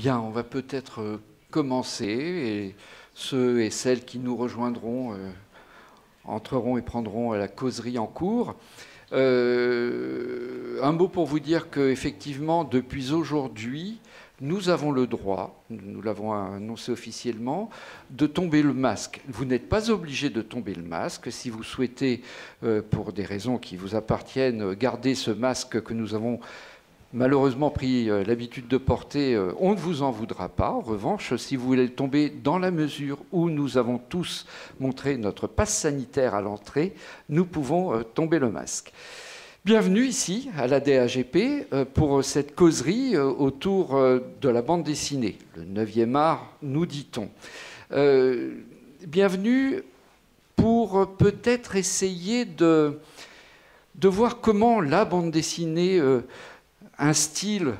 Bien, on va peut-être commencer, et ceux et celles qui nous rejoindront entreront et prendront la causerie en cours. Un mot pour vous dire qu'effectivement, depuis aujourd'hui, nous avons le droit, nous l'avons annoncé officiellement, de tomber le masque. Vous n'êtes pas obligé de tomber le masque. Si vous souhaitez, pour des raisons qui vous appartiennent, garder ce masque que nous avons malheureusement pris l'habitude de porter, on ne vous en voudra pas. En revanche, si vous voulez tomber dans la mesure où nous avons tous montré notre passe sanitaire à l'entrée, nous pouvons tomber le masque. Bienvenue ici à la DAGP pour cette causerie autour de la bande dessinée, le 9e art, nous dit-on. Bienvenue pour peut-être essayer de voir comment la bande dessinée un style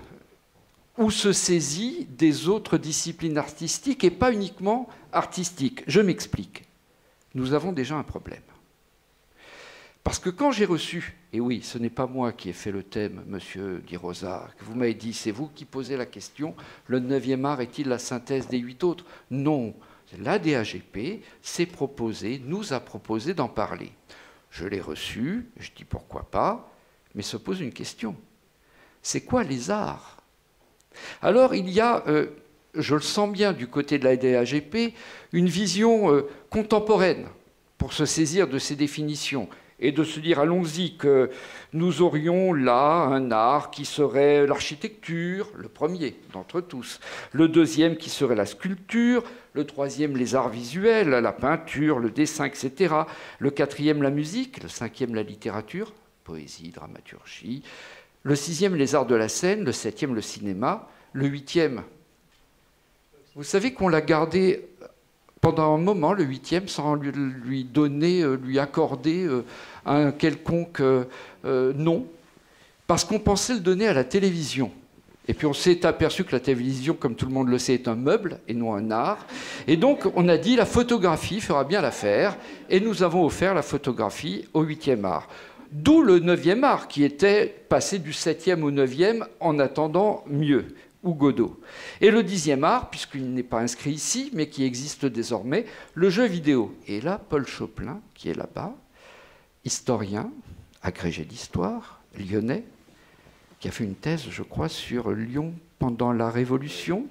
où se saisit des autres disciplines artistiques et pas uniquement artistiques. Je m'explique. Nous avons déjà un problème. Parce que quand j'ai reçu, et oui, ce n'est pas moi qui ai fait le thème, monsieur Di Rosa, que vous m'avez dit, c'est vous qui posez la question, le 9e art est-il la synthèse des 8 autres? Non, la DAGP s'est proposée, nous a proposé d'en parler. Je l'ai reçu, je dis pourquoi pas, mais se pose une question. C'est quoi les arts? Alors il y a, je le sens bien du côté de la DAGP, une vision contemporaine pour se saisir de ces définitions et de se dire, allons-y, que nous aurions là un art qui serait l'architecture, le premier d'entre tous, le deuxième qui serait la sculpture, le troisième les arts visuels, la peinture, le dessin, etc., le quatrième la musique, le cinquième la littérature, poésie, dramaturgie, le sixième les arts de la scène, le septième le cinéma, le huitième, vous savez qu'on l'a gardé pendant un moment, le huitième, sans lui donner, lui accorder un quelconque nom, parce qu'on pensait le donner à la télévision. Et puis on s'est aperçu que la télévision, comme tout le monde le sait, est un meuble et non un art. Et donc on a dit la photographie fera bien l'affaire, et nous avons offert la photographie au 8e art. D'où le 9e art, qui était passé du 7e au 9e en attendant mieux, ou Godot. Et le 10e art, puisqu'il n'est pas inscrit ici, mais qui existe désormais, le jeu vidéo. Et là, Paul Choplin, qui est là-bas, historien, agrégé d'histoire, lyonnais, qui a fait une thèse, je crois, sur Lyon pendant la Révolution.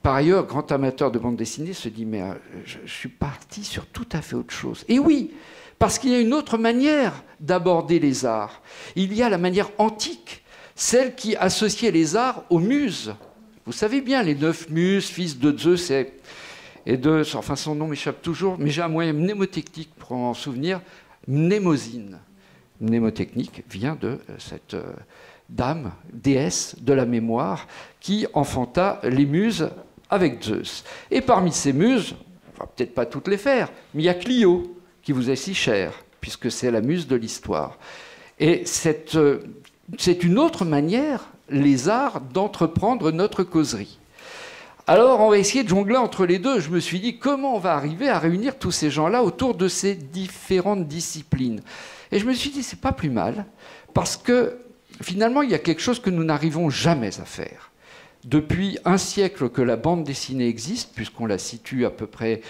Par ailleurs, grand amateur de bande dessinée, se dit, mais je suis parti sur tout à fait autre chose. Et oui, parce qu'il y a une autre manière d'aborder les arts. Il y a la manière antique, celle qui associait les arts aux muses. Vous savez bien, les 9 muses, fils de Zeus et de... Enfin, son nom m'échappe toujours, mais j'ai un moyen mnémotechnique pour en souvenir, Mnémosyne. Mnémotechnique vient de cette dame, déesse de la mémoire, qui enfanta les muses avec Zeus. Et parmi ces muses, on va peut-être pas toutes les faire, mais il y a Clio, qui vous est si chère, puisque c'est la muse de l'histoire. Et c'est une autre manière, les arts, d'entreprendre notre causerie. Alors, on va essayer de jongler entre les deux. Je me suis dit, comment on va arriver à réunir tous ces gens-là autour de ces différentes disciplines? Et je me suis dit, c'est pas plus mal, parce que finalement, il y a quelque chose que nous n'arrivons jamais à faire. Depuis un siècle que la bande dessinée existe, puisqu'on la situe à peu près...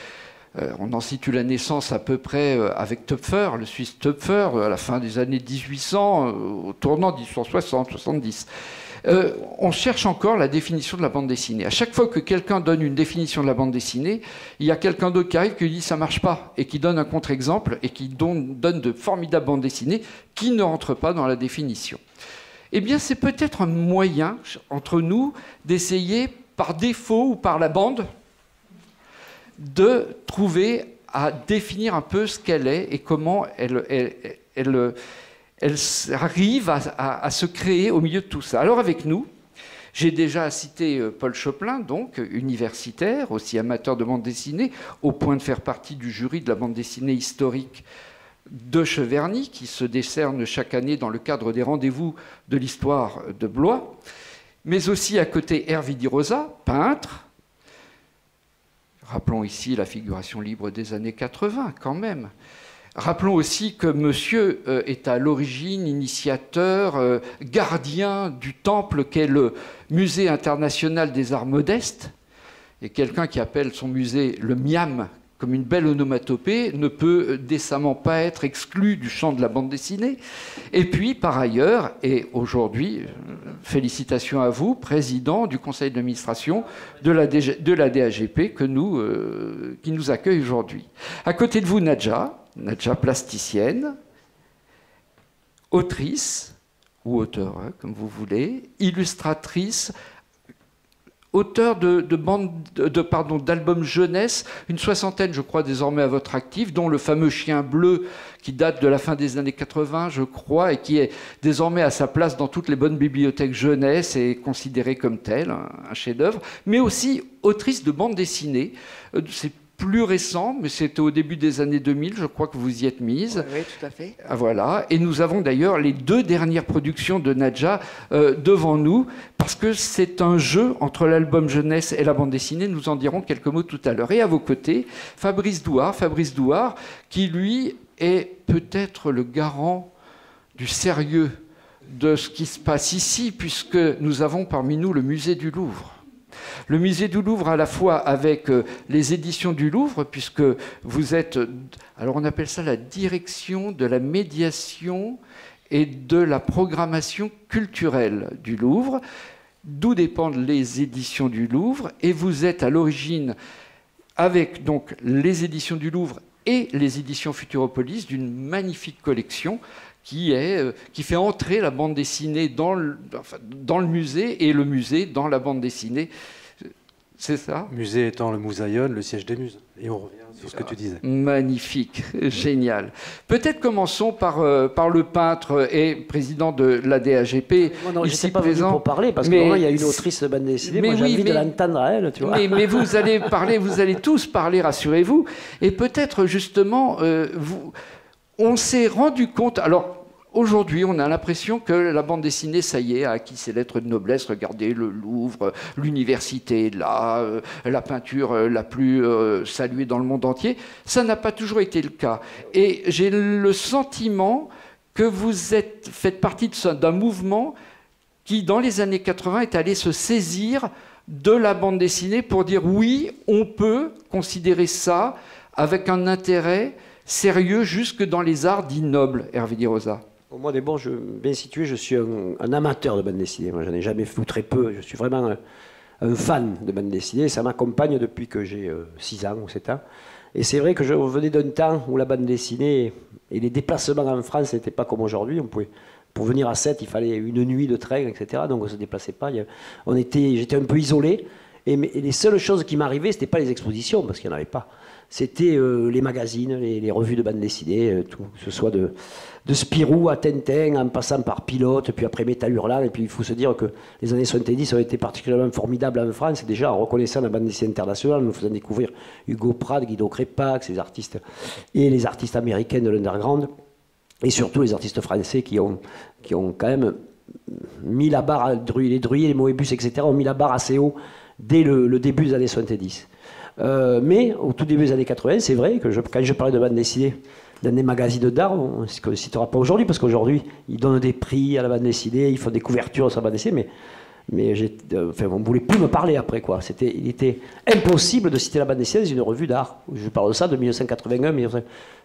on en situe la naissance à peu près avec Töpfer, le Suisse Töpfer, à la fin des années 1800, au tournant 1860-70. On cherche encore la définition de la bande dessinée. À chaque fois que quelqu'un donne une définition de la bande dessinée, il y a quelqu'un d'autre qui arrive qui dit « ça ne marche pas » et qui donne un contre-exemple et qui donne de formidables bandes dessinées qui ne rentrent pas dans la définition. Eh bien, c'est peut-être un moyen entre nous d'essayer, par défaut ou par la bande, de trouver à définir un peu ce qu'elle est et comment elle arrive à se créer au milieu de tout ça. Alors avec nous, j'ai déjà cité Paul Choplin, donc universitaire, aussi amateur de bande dessinée, au point de faire partie du jury de la bande dessinée historique de Cheverny, qui se décerne chaque année dans le cadre des rendez-vous de l'histoire de Blois, mais aussi à côté Hervé Di Rosa, peintre. Rappelons ici la figuration libre des années 80, quand même. Rappelons aussi que monsieur est à l'origine initiateur, gardien du temple qu'est le Musée international des arts modestes. Et quelqu'un qui appelle son musée le MIAM, comme une belle onomatopée, ne peut décemment pas être exclu du champ de la bande dessinée. Et puis, par ailleurs, et aujourd'hui, félicitations à vous, président du conseil d'administration de la DAGP qui nous accueille aujourd'hui. À côté de vous, Nadja plasticienne, autrice, ou auteur, hein, comme vous voulez, illustratrice, auteur d'albums jeunesse, une soixantaine, je crois, désormais à votre actif, dont le fameux Chien bleu, qui date de la fin des années 80, je crois, et qui est désormais à sa place dans toutes les bonnes bibliothèques jeunesse et considéré comme tel, un chef-d'œuvre, mais aussi autrice de bande dessinée. C'est plus récent, mais c'était au début des années 2000, je crois que vous y êtes mise. Oui, tout à fait. Voilà. Et nous avons d'ailleurs les 2 dernières productions de Nadja devant nous, parce que c'est un jeu entre l'album jeunesse et la bande dessinée. Nous en dirons quelques mots tout à l'heure. Et à vos côtés, Fabrice Douard, qui lui est peut-être le garant du sérieux de ce qui se passe ici, puisque nous avons parmi nous le musée du Louvre. Le musée du Louvre, à la fois avec les éditions du Louvre, puisque vous êtes, alors on appelle ça la direction de la médiation et de la programmation culturelle du Louvre, d'où dépendent les éditions du Louvre, et vous êtes à l'origine, avec donc les éditions du Louvre et les éditions Futuropolis, d'une magnifique collection qui fait entrer la bande dessinée dans le musée et le musée dans la bande dessinée. C'est ça ? Musée étant le moussaillon, le siège des muses. Et on revient sur ce que tu disais. Magnifique, génial. Peut-être commençons par le peintre et président de la DAGP, non, ici pas présent. Pour parler, parce qu'il y a une autrice de bande dessinée, moi j'ai envie de l'entendre à elle. Tu vois. Mais vous allez parler, vous allez tous parler, rassurez-vous. Et peut-être justement, on s'est rendu compte... Alors, aujourd'hui, on a l'impression que la bande dessinée, ça y est, a acquis ses lettres de noblesse. Regardez le Louvre, l'université, là, la peinture la plus saluée dans le monde entier. Ça n'a pas toujours été le cas. Et j'ai le sentiment que vous faites partie d'un mouvement qui, dans les années 80, est allé se saisir de la bande dessinée pour dire oui, on peut considérer ça avec un intérêt sérieux jusque dans les arts dits nobles, Hervé Di Rosa. Moi, d'abord, bien situé, je suis un amateur de bande dessinée. Moi, j'en ai jamais fait ou très peu. Je suis vraiment un fan de bande dessinée. Ça m'accompagne depuis que j'ai 6 ans ou 7 ans. Et c'est vrai que je revenais d'un temps où la bande dessinée et les déplacements en France n'étaient pas comme aujourd'hui. Pour venir à 7, il fallait une nuit de train, etc. Donc on ne se déplaçait pas. J'étais un peu isolé. Et les seules choses qui m'arrivaient, ce n'était pas les expositions, parce qu'il n'y en avait pas. C'était les magazines, les revues de bande dessinée, tout, que ce soit de Spirou à Tintin, en passant par Pilote, puis après Métal Hurlant. Et puis il faut se dire que les années 70 ont été particulièrement formidables en France, déjà en reconnaissant la bande dessinée internationale, nous faisant découvrir Hugo Pratt, Guido Crepax, les artistes, et les artistes américains de l'underground, et surtout les artistes français qui ont quand même mis la barre, les Druillet, les Moebius, etc., ont mis la barre assez haut dès le début des années 70. Mais au tout début des années 80, c'est vrai que quand je parlais de bande dessinée dans des magazines d'art, on ne se citera pas aujourd'hui, parce qu'aujourd'hui, ils donnent des prix à la bande dessinée, ils font des couvertures sur la bande dessinée, mais on ne voulait plus me parler après, quoi. Il était impossible de citer la bande dessinée dans une revue d'art. Je parle de ça de 1981,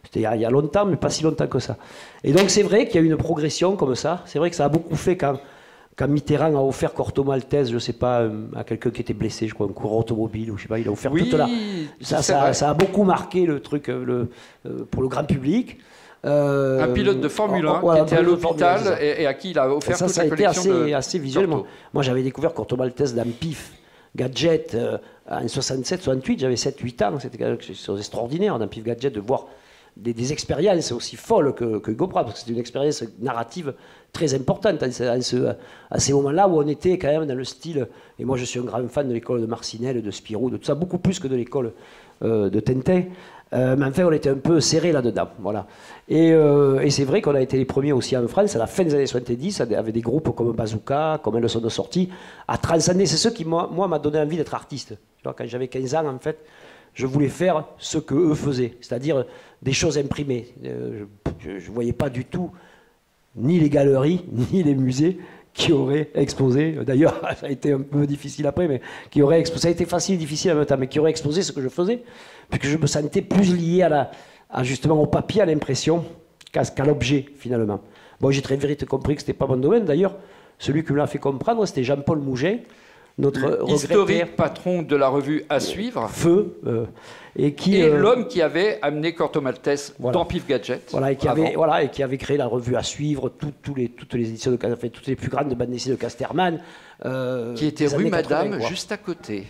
c'était il y a longtemps, mais pas si longtemps que ça. Et donc c'est vrai qu'il y a eu une progression comme ça. C'est vrai que ça a beaucoup fait quand Mitterrand a offert Corto Maltese, je ne sais pas, à quelqu'un qui était blessé, je crois, un coureur automobile, ou je sais pas, il a offert toute la... Ça a beaucoup marqué le truc pour le grand public. Un pilote de Formule 1 qui était à l'hôpital et à qui il a offert toute la collection. Ça a été assez visuel. Moi, j'avais découvert Corto Maltese dans Pif Gadget en 67-68, j'avais 7-8 ans. C'était quelque chose d'extraordinaire dans Pif Gadget de voir des expériences aussi folles que Hugo Pratt, parce que c'était une expérience narrative très importante à ces moments-là où on était quand même dans le style, et moi je suis un grand fan de l'école de Marcinelle, de Spirou, de tout ça, beaucoup plus que de l'école de Tintin, mais enfin on était un peu serré là-dedans, voilà. Et c'est vrai qu'on a été les premiers aussi en France, à la fin des années 70, avec des groupes comme Bazooka, comme Leçon de sortie, à transcender, c'est ce qui moi m'a donné envie d'être artiste. Tu vois, quand j'avais 15 ans en fait, je voulais faire ce que eux faisaient, c'est-à-dire des choses imprimées. Je ne voyais pas du tout ni les galeries, ni les musées qui auraient exposé, d'ailleurs ça a été un peu difficile après, mais qui auraient exposé, ça a été facile et difficile en même temps, mais qui auraient exposé ce que je faisais, puisque je me sentais plus lié justement au papier, à l'impression, qu'à l'objet finalement. Bon, j'ai très vite compris que ce n'était pas mon domaine, d'ailleurs, celui qui me l'a fait comprendre, c'était Jean-Paul Mouget, notre historique patron de la revue À Suivre, Feu, et l'homme qui avait amené Corto Maltese dans Pif Gadget. Voilà, et qui avait créé la revue À Suivre, toutes les éditions toutes les plus grandes bandes dessinées de Casterman. Qui était rue Madame, juste à côté.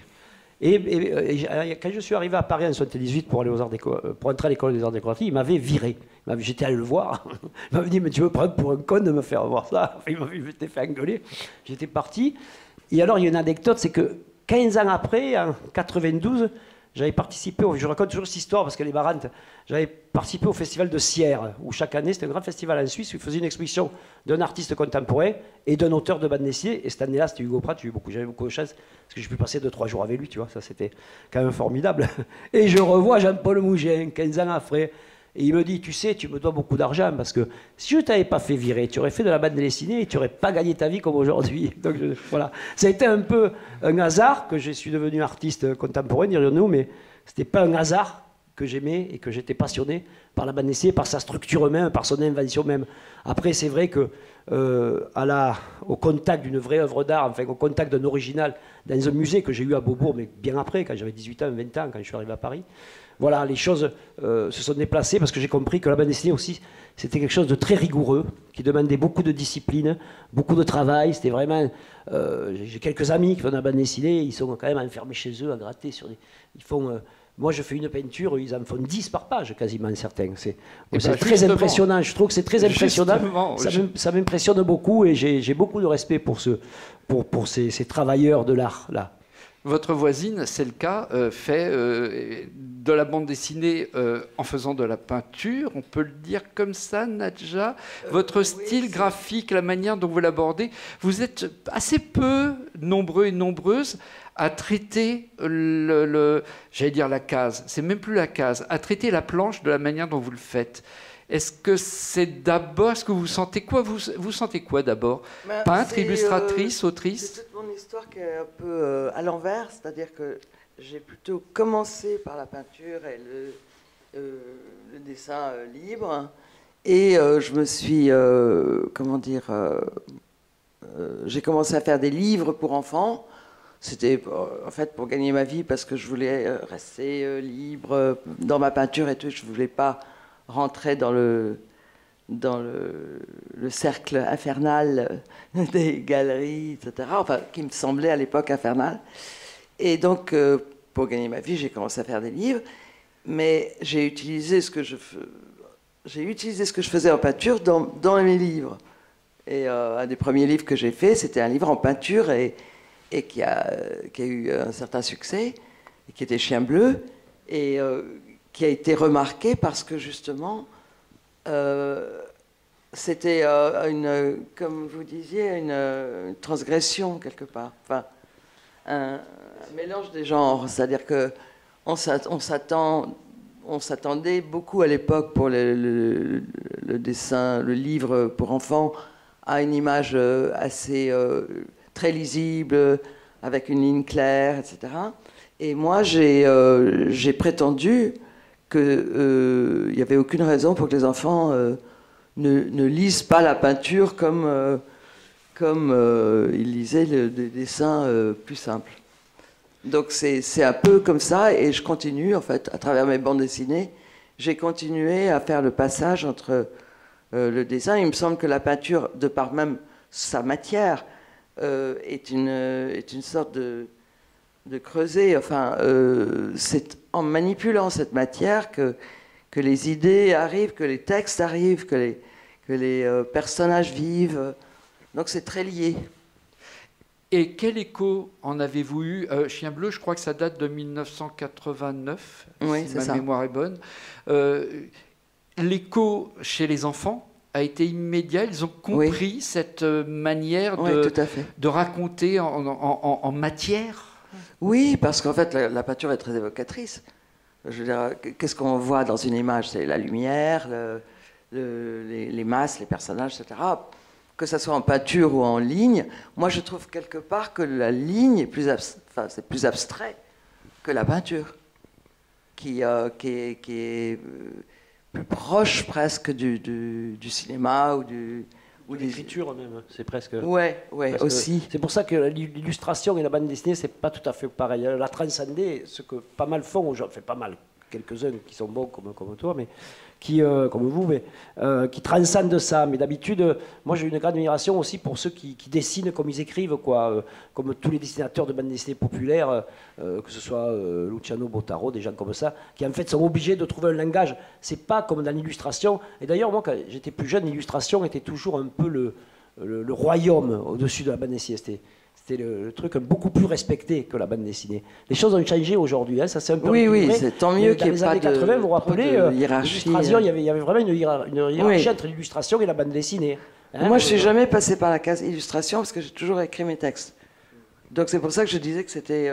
Et quand je suis arrivé à Paris en 1978 pour entrer à l'école des arts décoratifs, il m'avait viré. J'étais allé le voir. Il m'avait dit, mais tu veux prendre pour un con de me faire voir ça? Il m'était fait engueuler. J'étais parti. Et alors, il y a une anecdote, c'est que 15 ans après, en 92, j'avais participé, je raconte toujours cette histoire parce qu'elle est marrante, j'avais participé au festival de Sierre, où chaque année, c'était un grand festival en Suisse, où il faisait une exposition d'un artiste contemporain et d'un auteur de bande dessinée. Et cette année-là, c'était Hugo Pratt, j'avais beaucoup de chance, parce que j'ai pu passer 2-3 jours avec lui, tu vois, ça c'était quand même formidable. Et je revois Jean-Paul Mougin, 15 ans après, et il me dit, tu sais, tu me dois beaucoup d'argent, parce que si je ne t'avais pas fait virer, tu aurais fait de la bande dessinée et tu n'aurais pas gagné ta vie comme aujourd'hui. Donc voilà, ça a été un peu un hasard que je suis devenu artiste contemporain, dirions-nous, mais ce n'était pas un hasard que j'aimais et que j'étais passionné par la bande dessinée, par sa structure même, par son invention même. Après, c'est vrai que au contact d'une vraie œuvre d'art, enfin au contact d'un original, dans un musée que j'ai eu à Beaubourg, mais bien après, quand j'avais 18 ans, 20 ans, quand je suis arrivé à Paris, voilà, les choses se sont déplacées parce que j'ai compris que la bande dessinée aussi, c'était quelque chose de très rigoureux, qui demandait beaucoup de discipline, beaucoup de travail. C'était vraiment... j'ai quelques amis qui font de la bande dessinée, ils sont quand même enfermés chez eux, à gratter sur des... Ils font... moi, je fais une peinture, ils en font 10 par page, quasiment certains. C'est très impressionnant. Je trouve que c'est très impressionnant. Ça m'impressionne beaucoup et j'ai beaucoup de respect pour ces travailleurs de l'art, là. Votre voisine, c'est le cas, fait de la bande dessinée en faisant de la peinture, on peut le dire comme ça, Nadja. Votre style graphique, la manière dont vous l'abordez, vous êtes assez peu nombreux et nombreuses à traiter j'allais dire la case, c'est même plus la case, à traiter la planche de la manière dont vous le faites. Est-ce que c'est d'abord, est-ce que vous sentez quoi, vous sentez quoi d'abord? Peintre, illustratrice, autrice? C'est toute mon histoire qui est un peu à l'envers, c'est-à-dire que j'ai plutôt commencé par la peinture et le dessin libre, et je me suis, j'ai commencé à faire des livres pour enfants. C'était en fait pour gagner ma vie parce que je voulais rester libre dans ma peinture et tout, je voulais pas rentrer dans le cercle infernal des galeries, etc., enfin, qui me semblait à l'époque infernal. Et donc, pour gagner ma vie, j'ai commencé à faire des livres, mais j'ai utilisé ce que je faisais en peinture dans mes livres. Et un des premiers livres que j'ai fait, c'était un livre en peinture et qui a eu un certain succès, et qui était Chien bleu, et qui a été remarqué parce que justement, c'était comme vous disiez, une transgression quelque part, enfin, un mélange des genres, c'est-à-dire que on s'attendait beaucoup à l'époque pour le dessin, le livre pour enfants, à une image assez très lisible, avec une ligne claire, etc. Et moi, j'ai prétendu qu'il n'y avait aucune raison pour que les enfants ne lisent pas la peinture comme ils lisaient des dessins plus simples. Donc c'est un peu comme ça, et je continue, en fait, à travers mes bandes dessinées, j'ai continué à faire le passage entre le dessin. Il me semble que la peinture, de par même sa matière, est une sorte de creuset. Enfin, c'est en manipulant cette matière que les idées arrivent, que les textes arrivent, que les personnages vivent. Donc c'est très lié. Et quel écho en avez-vous eu? Chien bleu, je crois que ça date de 1989, oui, si ma mémoire est bonne. L'écho chez les enfants a été immédiat. Ils ont compris cette manière de raconter en matière. Oui, parce qu'en fait, la peinture est très évocatrice. Je veux dire, qu'est-ce qu'on voit dans une image? C'est la lumière, les masses, les personnages, etc. Que ce soit en peinture ou en ligne, moi je trouve quelque part que la ligne est c'est plus abstrait que la peinture, qui est plus proche presque du cinéma ou des l'écriture même, c'est presque... Ouais, aussi. C'est pour ça que l'illustration et la bande dessinée, c'est pas tout à fait pareil. La transcender, ce que pas mal font aujourd'hui, enfin pas mal, quelques-uns qui sont bons comme toi, mais comme vous, mais qui transcendent ça. Mais d'habitude, moi j'ai une grande admiration aussi pour ceux qui dessinent comme ils écrivent, quoi. Comme tous les dessinateurs de bande dessinée populaires, que ce soit Luciano Botaro, des gens comme ça, qui en fait sont obligés de trouver un langage. C'est pas comme dans l'illustration. Et d'ailleurs, moi, quand j'étais plus jeune, l'illustration était toujours un peu le royaume au-dessus de la bande dessinée. C'était le truc beaucoup plus respecté que la bande dessinée. Les choses ont changé aujourd'hui, hein, ça c'est un peu Oui, c'est tant mieux qu'il n'y ait pas de... Dans les années 80, vous vous rappelez, l'illustration, il y avait vraiment une hiérarchie entre l'illustration et la bande dessinée. Hein, moi, je ne suis jamais passé par la case illustration parce que j'ai toujours écrit mes textes. Donc c'est pour ça que je disais que c'était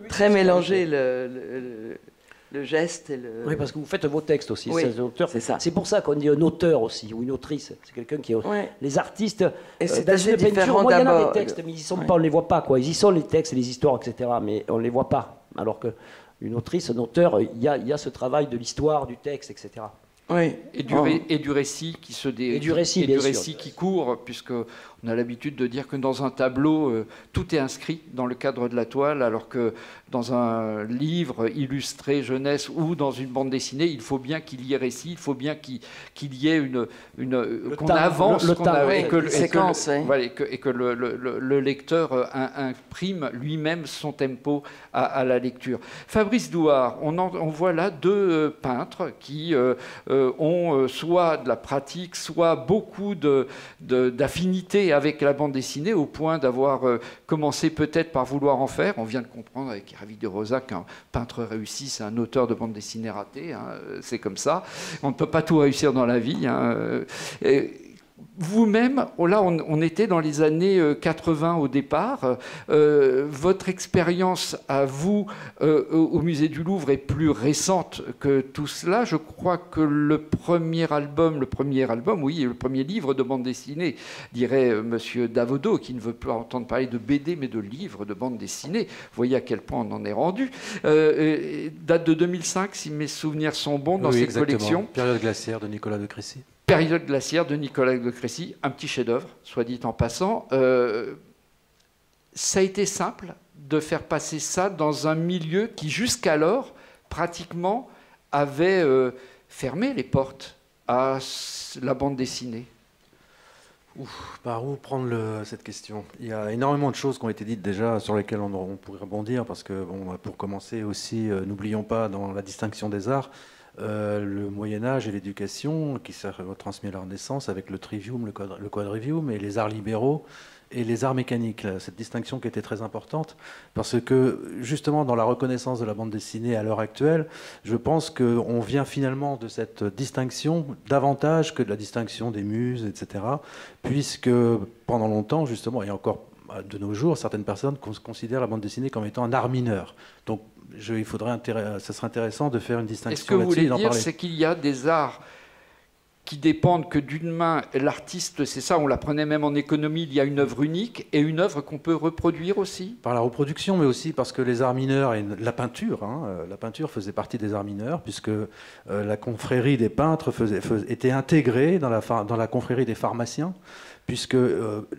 très mélangé le geste et le... Oui, parce que vous faites vos textes aussi. Oui, c'est ça. C'est pour ça qu'on dit un auteur aussi, ou une autrice. C'est quelqu'un qui est... Ouais. Les artistes, et c'est dans assez une peinture, moi, il y en a des textes, mais ils y sont pas, on ne les voit pas, quoi. Ils y sont, les textes, les histoires, etc., mais on ne les voit pas. Alors qu'une autrice, un auteur, il y a ce travail de l'histoire, du texte, etc. Oui. Et du récit qui se et du récit qui court, puisque on a l'habitude de dire que dans un tableau, tout est inscrit dans le cadre de la toile, alors que dans un livre illustré jeunesse ou dans une bande dessinée, il faut bien qu'il y ait récit, il faut bien qu'il y ait qu'on avance, et que le lecteur imprime lui-même son tempo à la lecture. Fabrice Douard, on voit là deux peintres qui ont soit de la pratique, soit beaucoup d'affinité avec la bande dessinée, au point d'avoir commencé peut-être par vouloir en faire. On vient de comprendre avec Ravi de Rosa qu'un peintre réussi, c'est un auteur de bande dessinée raté. Hein, c'est comme ça. On ne peut pas tout réussir dans la vie. Hein. Vous-même, là on était dans les années 80 au départ, votre expérience à vous au musée du Louvre est plus récente que tout cela. Je crois que le premier livre de bande dessinée, dirait monsieur Davodo, qui ne veut plus entendre parler de BD mais de livres de bande dessinée, vous voyez à quel point on en est rendu, date de 2005 si mes souvenirs sont bons dans cette collection. Période glaciaire de Nicolas de Crécy. Période glaciaire de Nicolas de Crécy, un petit chef-d'œuvre, soit dit en passant. Ça a été simple de faire passer ça dans un milieu qui, jusqu'alors, pratiquement, avait fermé les portes à la bande dessinée. Par où prendre cette question? Il y a énormément de choses qui ont été dites déjà sur lesquelles on pourrait rebondir, parce que, pour commencer aussi, n'oublions pas dans la distinction des arts, le Moyen-Âge et l'éducation qui s'est transmis à la Renaissance avec le trivium, le quadrivium, et les arts libéraux et les arts mécaniques. Cette distinction qui était très importante, parce que justement dans la reconnaissance de la bande dessinée à l'heure actuelle, je pense qu'on vient finalement de cette distinction davantage que de la distinction des muses, etc. Puisque pendant longtemps, justement, et encore de nos jours, certaines personnes considèrent la bande dessinée comme étant un art mineur. Donc ça serait intéressant de faire une distinction. Est-ce que vous voulez dire, c'est qu'il y a des arts qui dépendent que d'une main, l'artiste, c'est ça, on l'apprenait même en économie, il y a une œuvre unique et une œuvre qu'on peut reproduire aussi? Par la reproduction, mais aussi parce que les arts mineurs et la peinture faisait partie des arts mineurs, puisque la confrérie des peintres était intégrée dans la confrérie des pharmaciens, puisque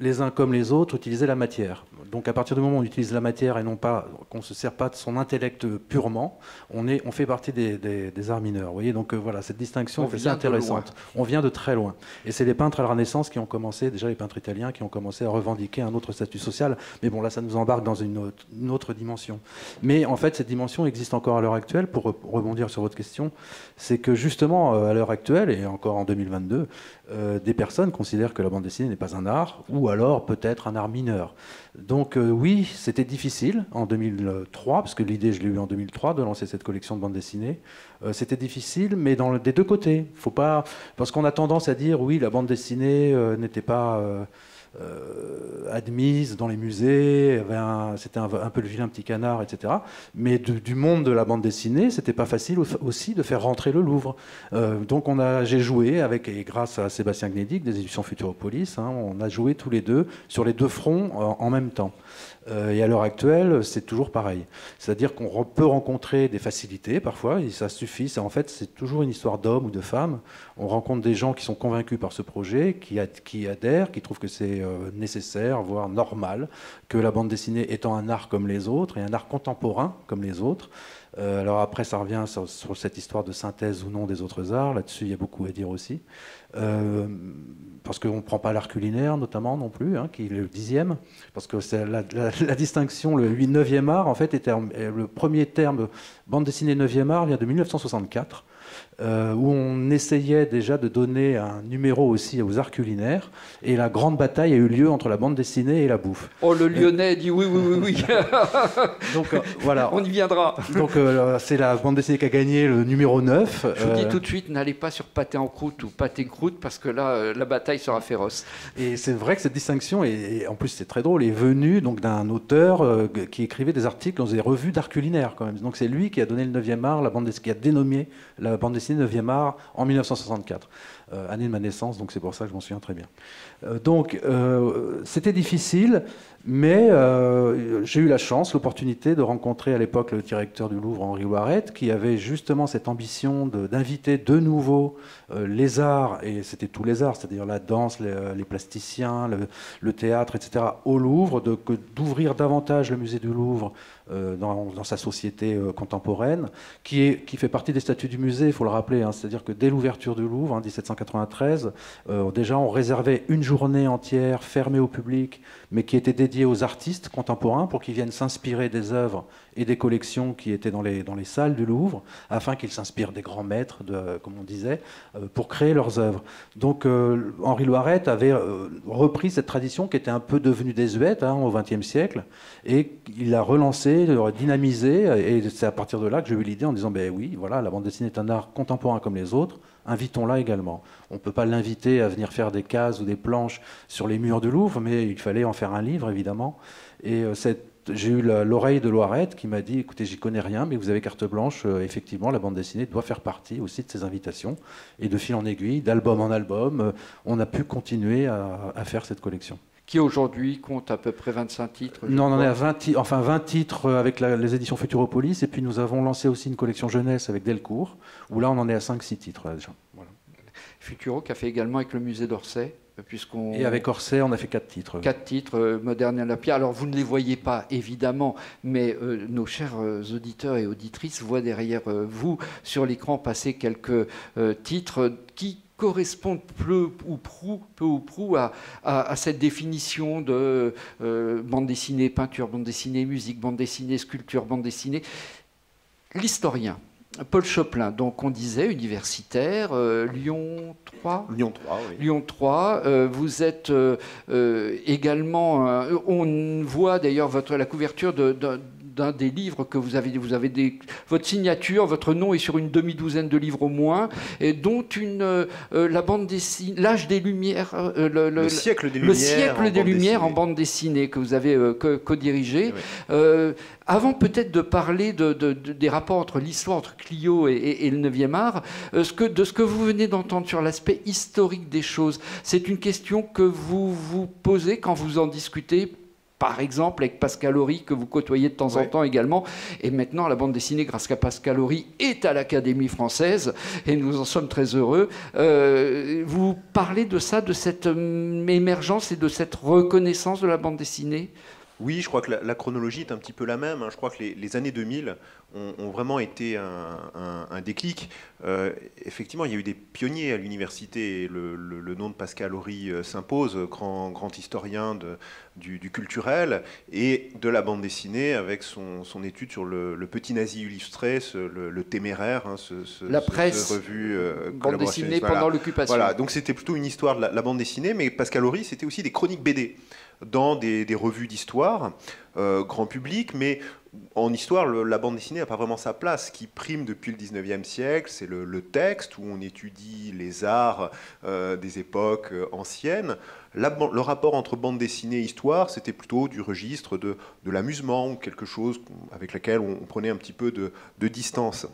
les uns comme les autres utilisaient la matière. Donc à partir du moment où on utilise la matière et non pas qu'on ne se sert pas de son intellect purement, on fait partie des arts mineurs. Vous voyez, donc voilà, cette distinction est intéressante. On vient de très loin. Et c'est les peintres à la Renaissance qui ont commencé, déjà les peintres italiens, qui ont commencé à revendiquer un autre statut social. Mais bon, là, ça nous embarque dans une autre dimension. Mais en fait, cette dimension existe encore à l'heure actuelle. Pour rebondir sur votre question, c'est que justement, à l'heure actuelle, et encore en 2022, des personnes considèrent que la bande dessinée n'est pas un art, ou alors peut-être un art mineur. Donc oui, c'était difficile en 2003, parce que l'idée, je l'ai eue en 2003, de lancer cette collection de bande dessinée. C'était difficile, mais des deux côtés. Faut pas, parce qu'on a tendance à dire, oui, la bande dessinée n'était pas admise dans les musées, c'était un peu le vilain petit canard, etc. Mais du monde de la bande dessinée, c'était pas facile aussi de faire rentrer le Louvre. Donc j'ai joué avec, et grâce à Sébastien Gnedic des éditions Futuropolis, hein, on a joué tous les deux sur les deux fronts en même temps. Et à l'heure actuelle, c'est toujours pareil. C'est-à-dire qu'on peut rencontrer des facilités parfois, et ça suffit. En fait, c'est toujours une histoire d'hommes ou de femmes. On rencontre des gens qui sont convaincus par ce projet, qui adhèrent, qui trouvent que c'est nécessaire, voire normal, que la bande dessinée étant un art comme les autres, et un art contemporain comme les autres. Alors après, ça revient sur cette histoire de synthèse ou non des autres arts. Là-dessus, il y a beaucoup à dire aussi. Parce qu'on ne prend pas l'art culinaire, notamment, non plus, hein, qui est le 10e. Parce que c'est la distinction, le 9e art, en fait, était le premier terme bande dessinée 9e art vient de 1964. Où on essayait déjà de donner un numéro aussi aux arts culinaires. Et la grande bataille a eu lieu entre la bande dessinée et la bouffe. Oh, le Lyonnais dit oui, oui, oui, oui. Donc, voilà. On y viendra. Donc, c'est la bande dessinée qui a gagné le numéro 9. Je vous dis tout de suite, n'allez pas sur Pâté en croûte ou Pâté croûte, parce que là, la bataille sera féroce. Et c'est vrai que cette distinction, et en plus c'est très drôle, est venue donc d'un auteur qui écrivait des articles dans des revues d'art culinaire, quand même. Donc c'est lui qui a donné le 9e art, qui a dénommé la bande dessinée 9e art en 1964, année de ma naissance, donc c'est pour ça que je m'en souviens très bien. Donc c'était difficile, mais j'ai eu la chance, l'opportunité de rencontrer à l'époque le directeur du Louvre, Henri Loiret, qui avait justement cette ambition d'inviter de nouveau les arts, et c'était tous les arts, c'est-à-dire la danse, les plasticiens, le théâtre, etc., au Louvre, d'ouvrir davantage le musée du Louvre dans sa société contemporaine, qui fait partie des statuts du musée, il faut le rappeler, hein, c'est-à-dire que dès l'ouverture du Louvre, en 1793, déjà on réservait une journée entière fermée au public, mais qui était dédiée aux artistes contemporains pour qu'ils viennent s'inspirer des œuvres et des collections qui étaient dans les salles du Louvre, afin qu'ils s'inspirent des grands maîtres, comme on disait, pour créer leurs œuvres. Donc Henri Loiret avait repris cette tradition qui était un peu devenue désuète au XXe siècle, et il l'a relancée, dynamisée, et c'est à partir de là que j'ai eu l'idée en disant, ben oui, voilà, la bande dessinée est un art contemporain comme les autres, invitons-la également. On ne peut pas l'inviter à venir faire des cases ou des planches sur les murs du Louvre, mais il fallait en faire un livre, évidemment. Et j'ai eu l'oreille de Loiret qui m'a dit, écoutez, j'y connais rien, mais vous avez carte blanche, effectivement, la bande dessinée doit faire partie aussi de ces invitations. Et de fil en aiguille, d'album en album, on a pu continuer à faire cette collection. Qui aujourd'hui compte à peu près 25 titres. Non, on en est à 20 titres avec les éditions Futuropolis, et puis nous avons lancé aussi une collection jeunesse avec Delcourt, où là on en est à 5-6 titres là, déjà. Voilà. Futuro qui a fait également avec le musée d'Orsay. Et avec Orsay, on a fait 4 titres. 4 titres, Moderne et Olympia. Alors, vous ne les voyez pas, évidemment, mais nos chers auditeurs et auditrices voient derrière vous, sur l'écran, passer quelques titres qui correspondent peu ou prou à cette définition de bande dessinée, peinture, bande dessinée, musique, bande dessinée, sculpture, bande dessinée. L'historien Paul Choplin, donc on disait universitaire, Lyon 3. Lyon 3, oui. Lyon 3. Vous êtes également. On voit d'ailleurs la couverture d'un des livres que vous avez votre signature, votre nom est sur une demi-douzaine de livres au moins, et dont la bande dessinée, l'âge des Lumières, le siècle des Lumières en bande dessinée que vous avez co-dirigé. Oui. Avant peut-être de parler des rapports entre l'histoire, entre Clio et le 9e art, de ce que vous venez d'entendre sur l'aspect historique des choses, c'est une question que vous vous posez quand vous en discutez, par exemple avec Pascal Horry, que vous côtoyez de temps en temps également. Et maintenant, la bande dessinée, grâce à Pascal Horry, est à l'Académie française, et nous en sommes très heureux. Vous parlez de ça, de cette émergence et de cette reconnaissance de la bande dessinée ? Oui, je crois que la chronologie est un petit peu la même. Je crois que les années 2000 ont vraiment été un déclic. Effectivement, il y a eu des pionniers à l'université, et le nom de Pascal Horry s'impose, grand historien du culturel et de la bande dessinée, avec son étude sur le petit nazi illustré, le Téméraire, la presse, revue bande dessinée pendant l'occupation. Voilà, donc c'était plutôt une histoire de la bande dessinée, mais Pascal Horry, c'était aussi des chroniques BD dans des revues d'histoire. grand public, mais en histoire, la bande dessinée n'a pas vraiment sa place. Ce qui prime depuis le 19e siècle, c'est le texte, où on étudie les arts des époques anciennes. Le rapport entre bande dessinée et histoire, c'était plutôt du registre de l'amusement, ou quelque chose avec lequel on prenait un petit peu de distance.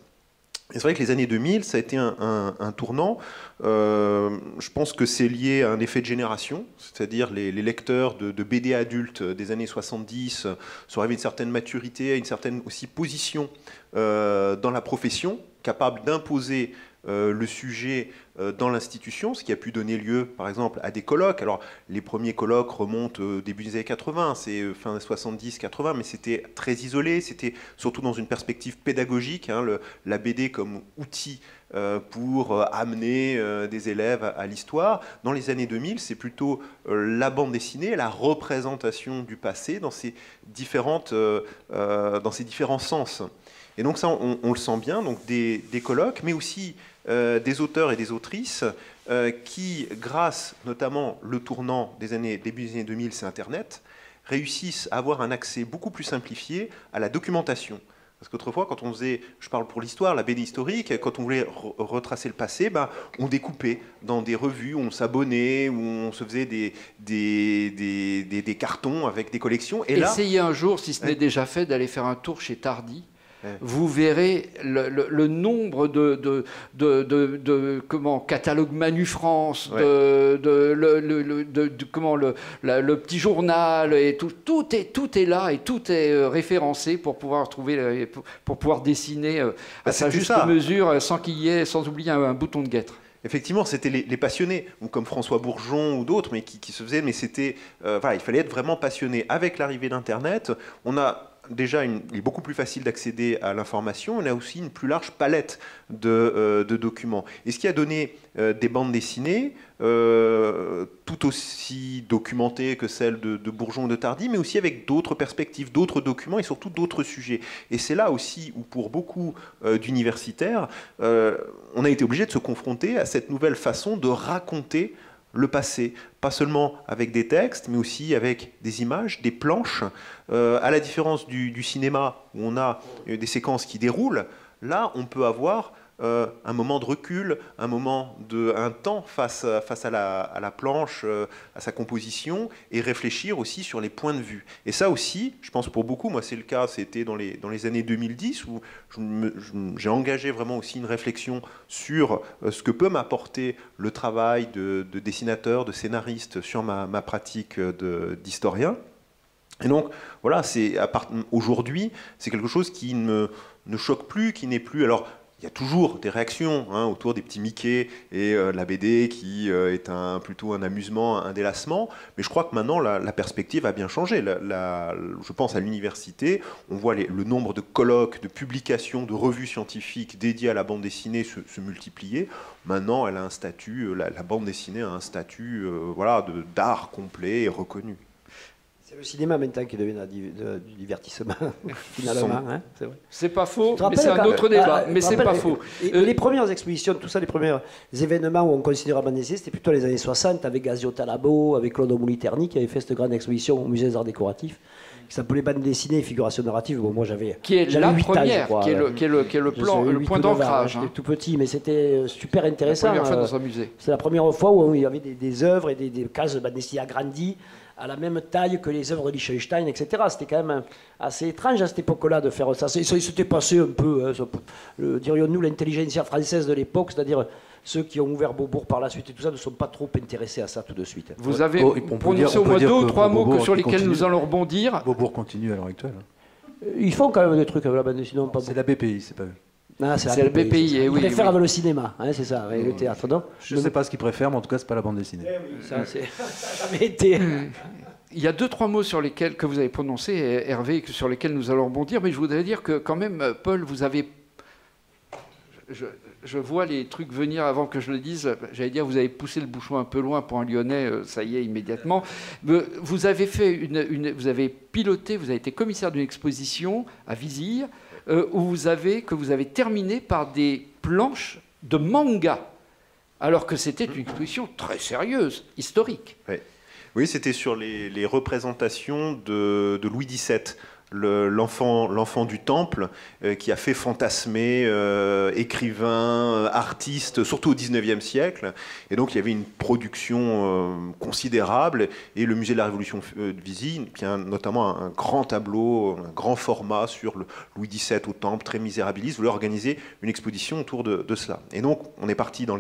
Et c'est vrai que les années 2000, ça a été un tournant. Je pense que c'est lié à un effet de génération, c'est-à-dire les lecteurs de BD adultes des années 70 sont arrivés à une certaine maturité, à une certaine aussi position dans la profession, capable d'imposer le sujet dans l'institution, ce qui a pu donner lieu, par exemple, à des colloques. Alors, les premiers colloques remontent au début des années 80, c'est fin 70-80, mais c'était très isolé, c'était surtout dans une perspective pédagogique, hein, la BD comme outil pour amener des élèves à l'histoire. Dans les années 2000, c'est plutôt la bande dessinée, la représentation du passé dans ses différents sens. Et donc ça, on le sent bien, donc des colloques, mais aussi des auteurs et des autrices qui, grâce notamment le tournant début des années 2000, c'est Internet, réussissent à avoir un accès beaucoup plus simplifié à la documentation. Parce qu'autrefois, quand on faisait, je parle pour l'histoire, la BD historique, quand on voulait retracer le passé, on découpait dans des revues, où on s'abonnait, où on se faisait des cartons avec des collections. Et essayez un jour, si ce n'est déjà fait, d'aller faire un tour chez Tardy. Vous verrez le nombre de catalogues Manu France, le petit journal, et tout est là et tout est référencé pour pouvoir trouver, pour pouvoir dessiner à sa juste mesure, sans oublier un bouton de guêtre. Effectivement, c'était les passionnés, ou comme François Bourgeon ou d'autres, mais qui se faisaient. Mais c'était, il fallait être vraiment passionné. Avec l'arrivée d'Internet, déjà, il est beaucoup plus facile d'accéder à l'information. On a aussi une plus large palette de documents. Et ce qui a donné des bandes dessinées tout aussi documentées que celles de Bourgeon ou de Tardy, mais aussi avec d'autres perspectives, d'autres documents et surtout d'autres sujets. Et c'est là aussi où, pour beaucoup d'universitaires, on a été obligé de se confronter à cette nouvelle façon de raconter le passé, pas seulement avec des textes, mais aussi avec des images, des planches. À la différence du cinéma, où on a des séquences qui déroulent, là, on peut avoir un moment de recul, un temps face à la planche, à sa composition, et réfléchir aussi sur les points de vue. Et ça aussi, je pense pour beaucoup, moi c'est le cas, c'était dans les années 2010, où j'ai engagé vraiment aussi une réflexion sur ce que peut m'apporter le travail de dessinateur, de scénariste sur ma pratique d'historien. Et donc, voilà, aujourd'hui, c'est quelque chose qui ne choque plus, qui n'est plus... Alors, il y a toujours des réactions autour des petits Mickey et la BD qui est plutôt un amusement, un délassement. Mais je crois que maintenant, la perspective a bien changé. Je pense à l'université, on voit le nombre de colloques, de publications, de revues scientifiques dédiées à la bande dessinée se multiplier. Maintenant, elle a un statut, la bande dessinée a un statut d'art complet et reconnu. C'est le cinéma maintenant qui devient du divertissement, finalement. C'est vrai. C'est pas faux, mais c'est un autre débat. Mais c'est pas faux. Les premières expositions, tout ça, les premiers événements où on considère la bande dessinée, c'était plutôt les années 60, avec Gazio Talabo, avec Claude Moliterni, qui avait fait cette grande exposition au Musée des Arts Décoratifs, qui s'appelait Bande dessinée et figuration narrative. Bon, moi, j'avais qui est la 8 première, ans, qui est le point d'ancrage. J'étais tout petit, mais c'était super intéressant. La première fois dans un musée. C'est la première fois où il y avait des œuvres et des cases de bande dessinée agrandies, à la même taille que les œuvres de Liechtenstein, etc. C'était quand même assez étrange à cette époque-là de faire ça. Ça s'était passé un peu, dirions-nous, l'intelligentsia française de l'époque, c'est-à-dire ceux qui ont ouvert Beaubourg par la suite et tout ça ne sont pas trop intéressés à ça tout de suite. Vous avez prononcé au moins 2 ou 3 mots sur lesquels nous allons rebondir. Beaubourg continue à l'heure actuelle. Ils font quand même des trucs avec la bande dessinée. C'est la BPI, c'est pas eux. Ah, c'est le BPI, ils préfèrent avec le cinéma, c'est ça, avec le théâtre. Non, je ne sais pas ce qu'ils préfèrent, mais en tout cas, c'est pas la bande dessinée. Ça n'a jamais été. Il y a 2-3 mots que vous avez prononcés, Hervé, sur lesquels nous allons rebondir, mais je voudrais dire que quand même, Paul, vous avez... Je vois les trucs venir avant que je le dise. J'allais dire, vous avez poussé le bouchon un peu loin pour un Lyonnais, ça y est, immédiatement. Vous avez fait vous avez piloté, vous avez été commissaire d'une exposition à Vizille, où vous avez terminé par des planches de manga, alors que c'était une exposition très sérieuse, historique. Oui. Oui, c'était sur les représentations de Louis XVII. L'enfant du temple qui a fait fantasmer écrivains, artistes, surtout au XIXe siècle. Et donc il y avait une production considérable. Et le musée de la Révolution de Visy tient notamment un grand tableau, un grand format sur le Louis XVII au temple, très misérabiliste, voulait organiser une exposition autour de cela. Et donc on est parti dans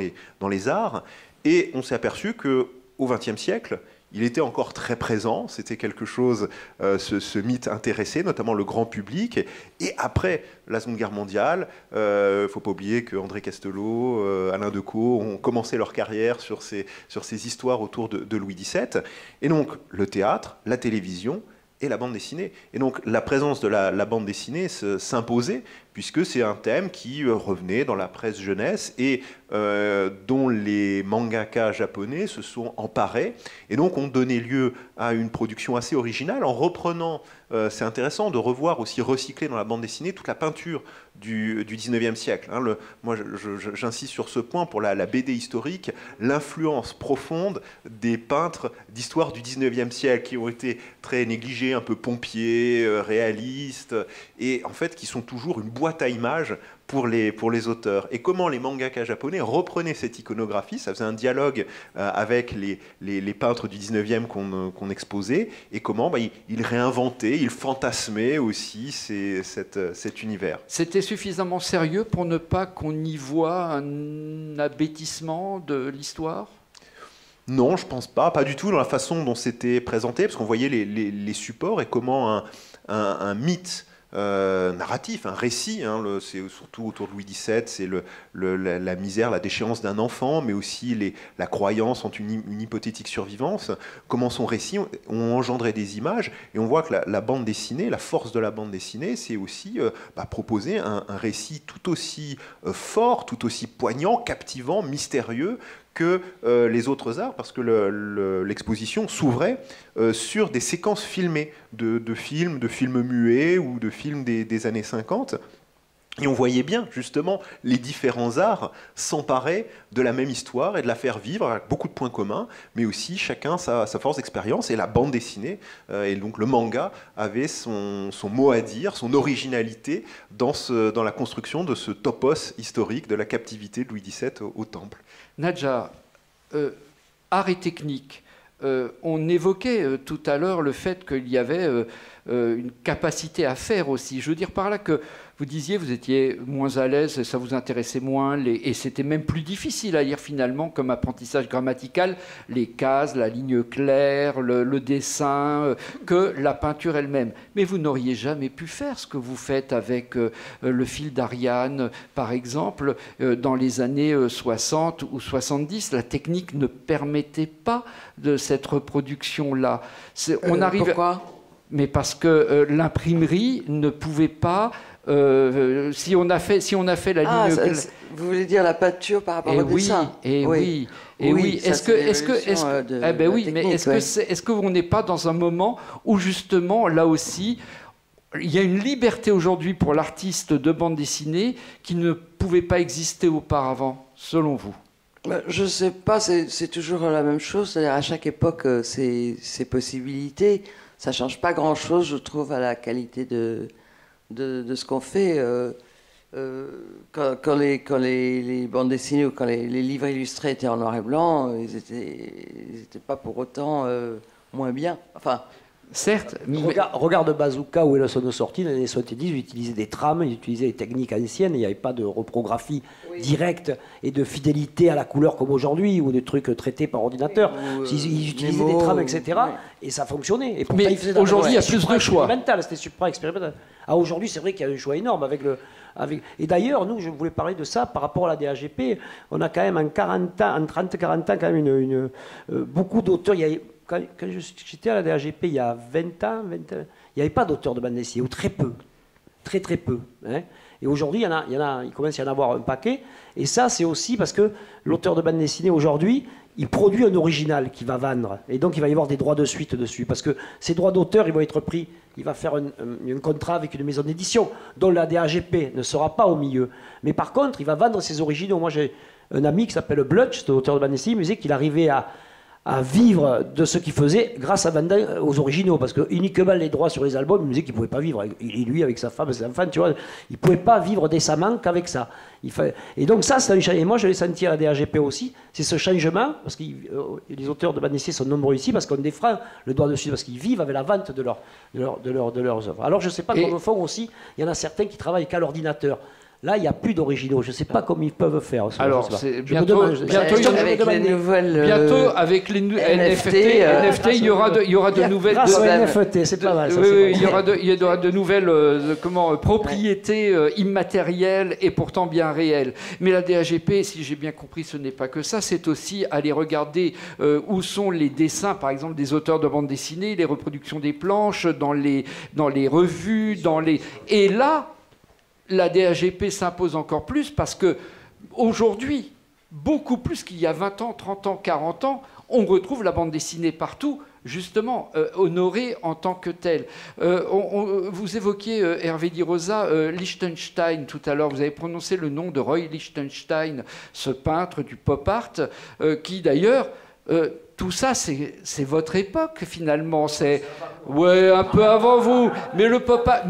les arts et on s'est aperçu qu'au XXe siècle, il était encore très présent, c'était quelque chose, ce mythe intéressait, notamment le grand public. Et après la Seconde Guerre mondiale, il ne faut pas oublier que André Castelot, Alain Decaux ont commencé leur carrière sur ces histoires autour de Louis XVII. Et donc le théâtre, la télévision et la bande dessinée. Et donc la présence de la bande dessinée s'imposait, puisque c'est un thème qui revenait dans la presse jeunesse et dont les mangaka japonais se sont emparés et donc ont donné lieu à une production assez originale en reprenant, c'est intéressant de revoir aussi recycler dans la bande dessinée toute la peinture du 19e siècle. Hein, moi j'insiste sur ce point pour la BD historique, l'influence profonde des peintres d'histoire du 19e siècle qui ont été très négligés, un peu pompiers, réalistes et en fait qui sont toujours une boîte à images pour les auteurs. Et comment les mangaka japonais reprenaient cette iconographie, ça faisait un dialogue avec les peintres du 19e qu'on exposait, et comment ils réinventaient, ils fantasmaient aussi cet univers. C'était suffisamment sérieux pour ne pas qu'on y voit un abêtissement de l'histoire ? Non, je pense pas du tout dans la façon dont c'était présenté, parce qu'on voyait les supports et comment un mythe narratif, un récit, hein, c'est surtout autour de Louis XVII, c'est la misère, la déchéance d'un enfant, mais aussi la croyance en une hypothétique survivance, comment son récit ont engendré des images, et on voit que la bande dessinée, la force de la bande dessinée, c'est aussi proposer un récit tout aussi fort, tout aussi poignant, captivant, mystérieux, que les autres arts, parce que l'exposition s'ouvrait sur des séquences filmées de films muets ou de films des années 50. Et on voyait bien, justement, les différents arts s'emparer de la même histoire et de la faire vivre avec beaucoup de points communs, mais aussi chacun sa force d'expérience. Et la bande dessinée, et donc le manga, avait son mot à dire, son originalité dans la construction de ce topos historique de la captivité de Louis XVII au Temple. Nadja, art et technique. On évoquait tout à l'heure le fait qu'il y avait une capacité à faire aussi. Je veux dire par là que vous disiez vous étiez moins à l'aise, ça vous intéressait moins, et c'était même plus difficile à lire finalement comme apprentissage grammatical, les cases, la ligne claire, le dessin, que la peinture elle-même. Mais vous n'auriez jamais pu faire ce que vous faites avec le fil d'Ariane, par exemple, dans les années 60 ou 70. La technique ne permettait pas de cette reproduction-là. Pourquoi ? Mais parce que l'imprimerie ne pouvait pas... si on a fait la ligne... Vous voulez dire la peinture par rapport au dessin ? Oui. Est-ce qu'on n'est pas dans un moment où justement, là aussi, il y a une liberté aujourd'hui pour l'artiste de bande dessinée qui ne pouvait pas exister auparavant, selon vous ? Je ne sais pas, c'est toujours la même chose. C'est-à-dire à chaque époque, ces possibilités, ça ne change pas grand-chose, je trouve, à la qualité de ce qu'on fait. Quand les bandes dessinées ou quand les livres illustrés étaient en noir et blanc, ils n'étaient pas pour autant moins bien. Enfin, certes, regarde Bazooka, où est son sortie dans les années 70, ils utilisaient des trames, ils utilisaient des techniques anciennes, il n'y avait pas de reprographie directe et de fidélité à la couleur comme aujourd'hui, ou des trucs traités par ordinateur. Ils utilisaient des trames, etc. Et ça fonctionnait. Et mais aujourd'hui, il y a plus de choix. C'était super expérimental. Aujourd'hui, c'est vrai qu'il y a un choix énorme Et d'ailleurs, nous, je voulais parler de ça par rapport à la DAGP. On a quand même en 30-40 ans, quand même beaucoup d'auteurs. Quand j'étais à la DAGP il y a 20 ans, il n'y avait pas d'auteurs de bande dessinée, ou très peu. Très peu. Hein. Et aujourd'hui, il commence à y en avoir un paquet. Et ça, c'est aussi parce que l'auteur de bande dessinée, aujourd'hui, il produit un original qui va vendre. Et donc, il va y avoir des droits de suite dessus. Parce que ces droits d'auteur, ils vont être pris. Il va faire un contrat avec une maison d'édition, dont la DAGP ne sera pas au milieu. Mais par contre, il va vendre ses originaux. Moi, j'ai un ami qui s'appelle Blutch, l'auteur de bande dessinée, il me disait qu'il arrivait à à vivre de ce qu'il faisait grâce à Van Damme aux originaux, parce que uniquement les droits sur les albums, il me disait qu'il ne pouvait pas vivre, et lui avec sa femme et ses enfants, tu vois, il ne pouvait pas vivre décemment qu'avec ça. Et donc ça, c'est un changement, et moi je l'ai senti à la DAGP aussi, c'est ce changement, parce que les auteurs de bande dessinée sont nombreux ici, parce qu'on défend le droit dessus, parce qu'ils vivent avec la vente de leurs œuvres. Alors je ne sais pas comment font aussi, il y en a certains qui travaillent qu'à l'ordinateur. Là, il n'y a plus d'originaux. Je ne sais pas comment ils peuvent faire. Alors, bientôt avec les NFT, il y aura de nouvelles. Grâce aux NFT, c'est pas mal. Il y aura de nouvelles propriétés immatérielles et pourtant bien réelles. Mais la DAGP, si j'ai bien compris, ce n'est pas que ça. C'est aussi aller regarder où sont les dessins, par exemple, des auteurs de bande dessinée, les reproductions des planches, dans les revues, et là. La DAGP s'impose encore plus parce que aujourd'hui, beaucoup plus qu'il y a 20 ans, 30 ans, 40 ans, on retrouve la bande dessinée partout, justement, honorée en tant que telle. Vous évoquiez, Hervé Di Rosa, Lichtenstein tout à l'heure. Vous avez prononcé le nom de Roy Lichtenstein, ce peintre du pop art, qui d'ailleurs... tout ça, c'est votre époque, finalement. Ouais, un peu avant vous. Mais le pop art,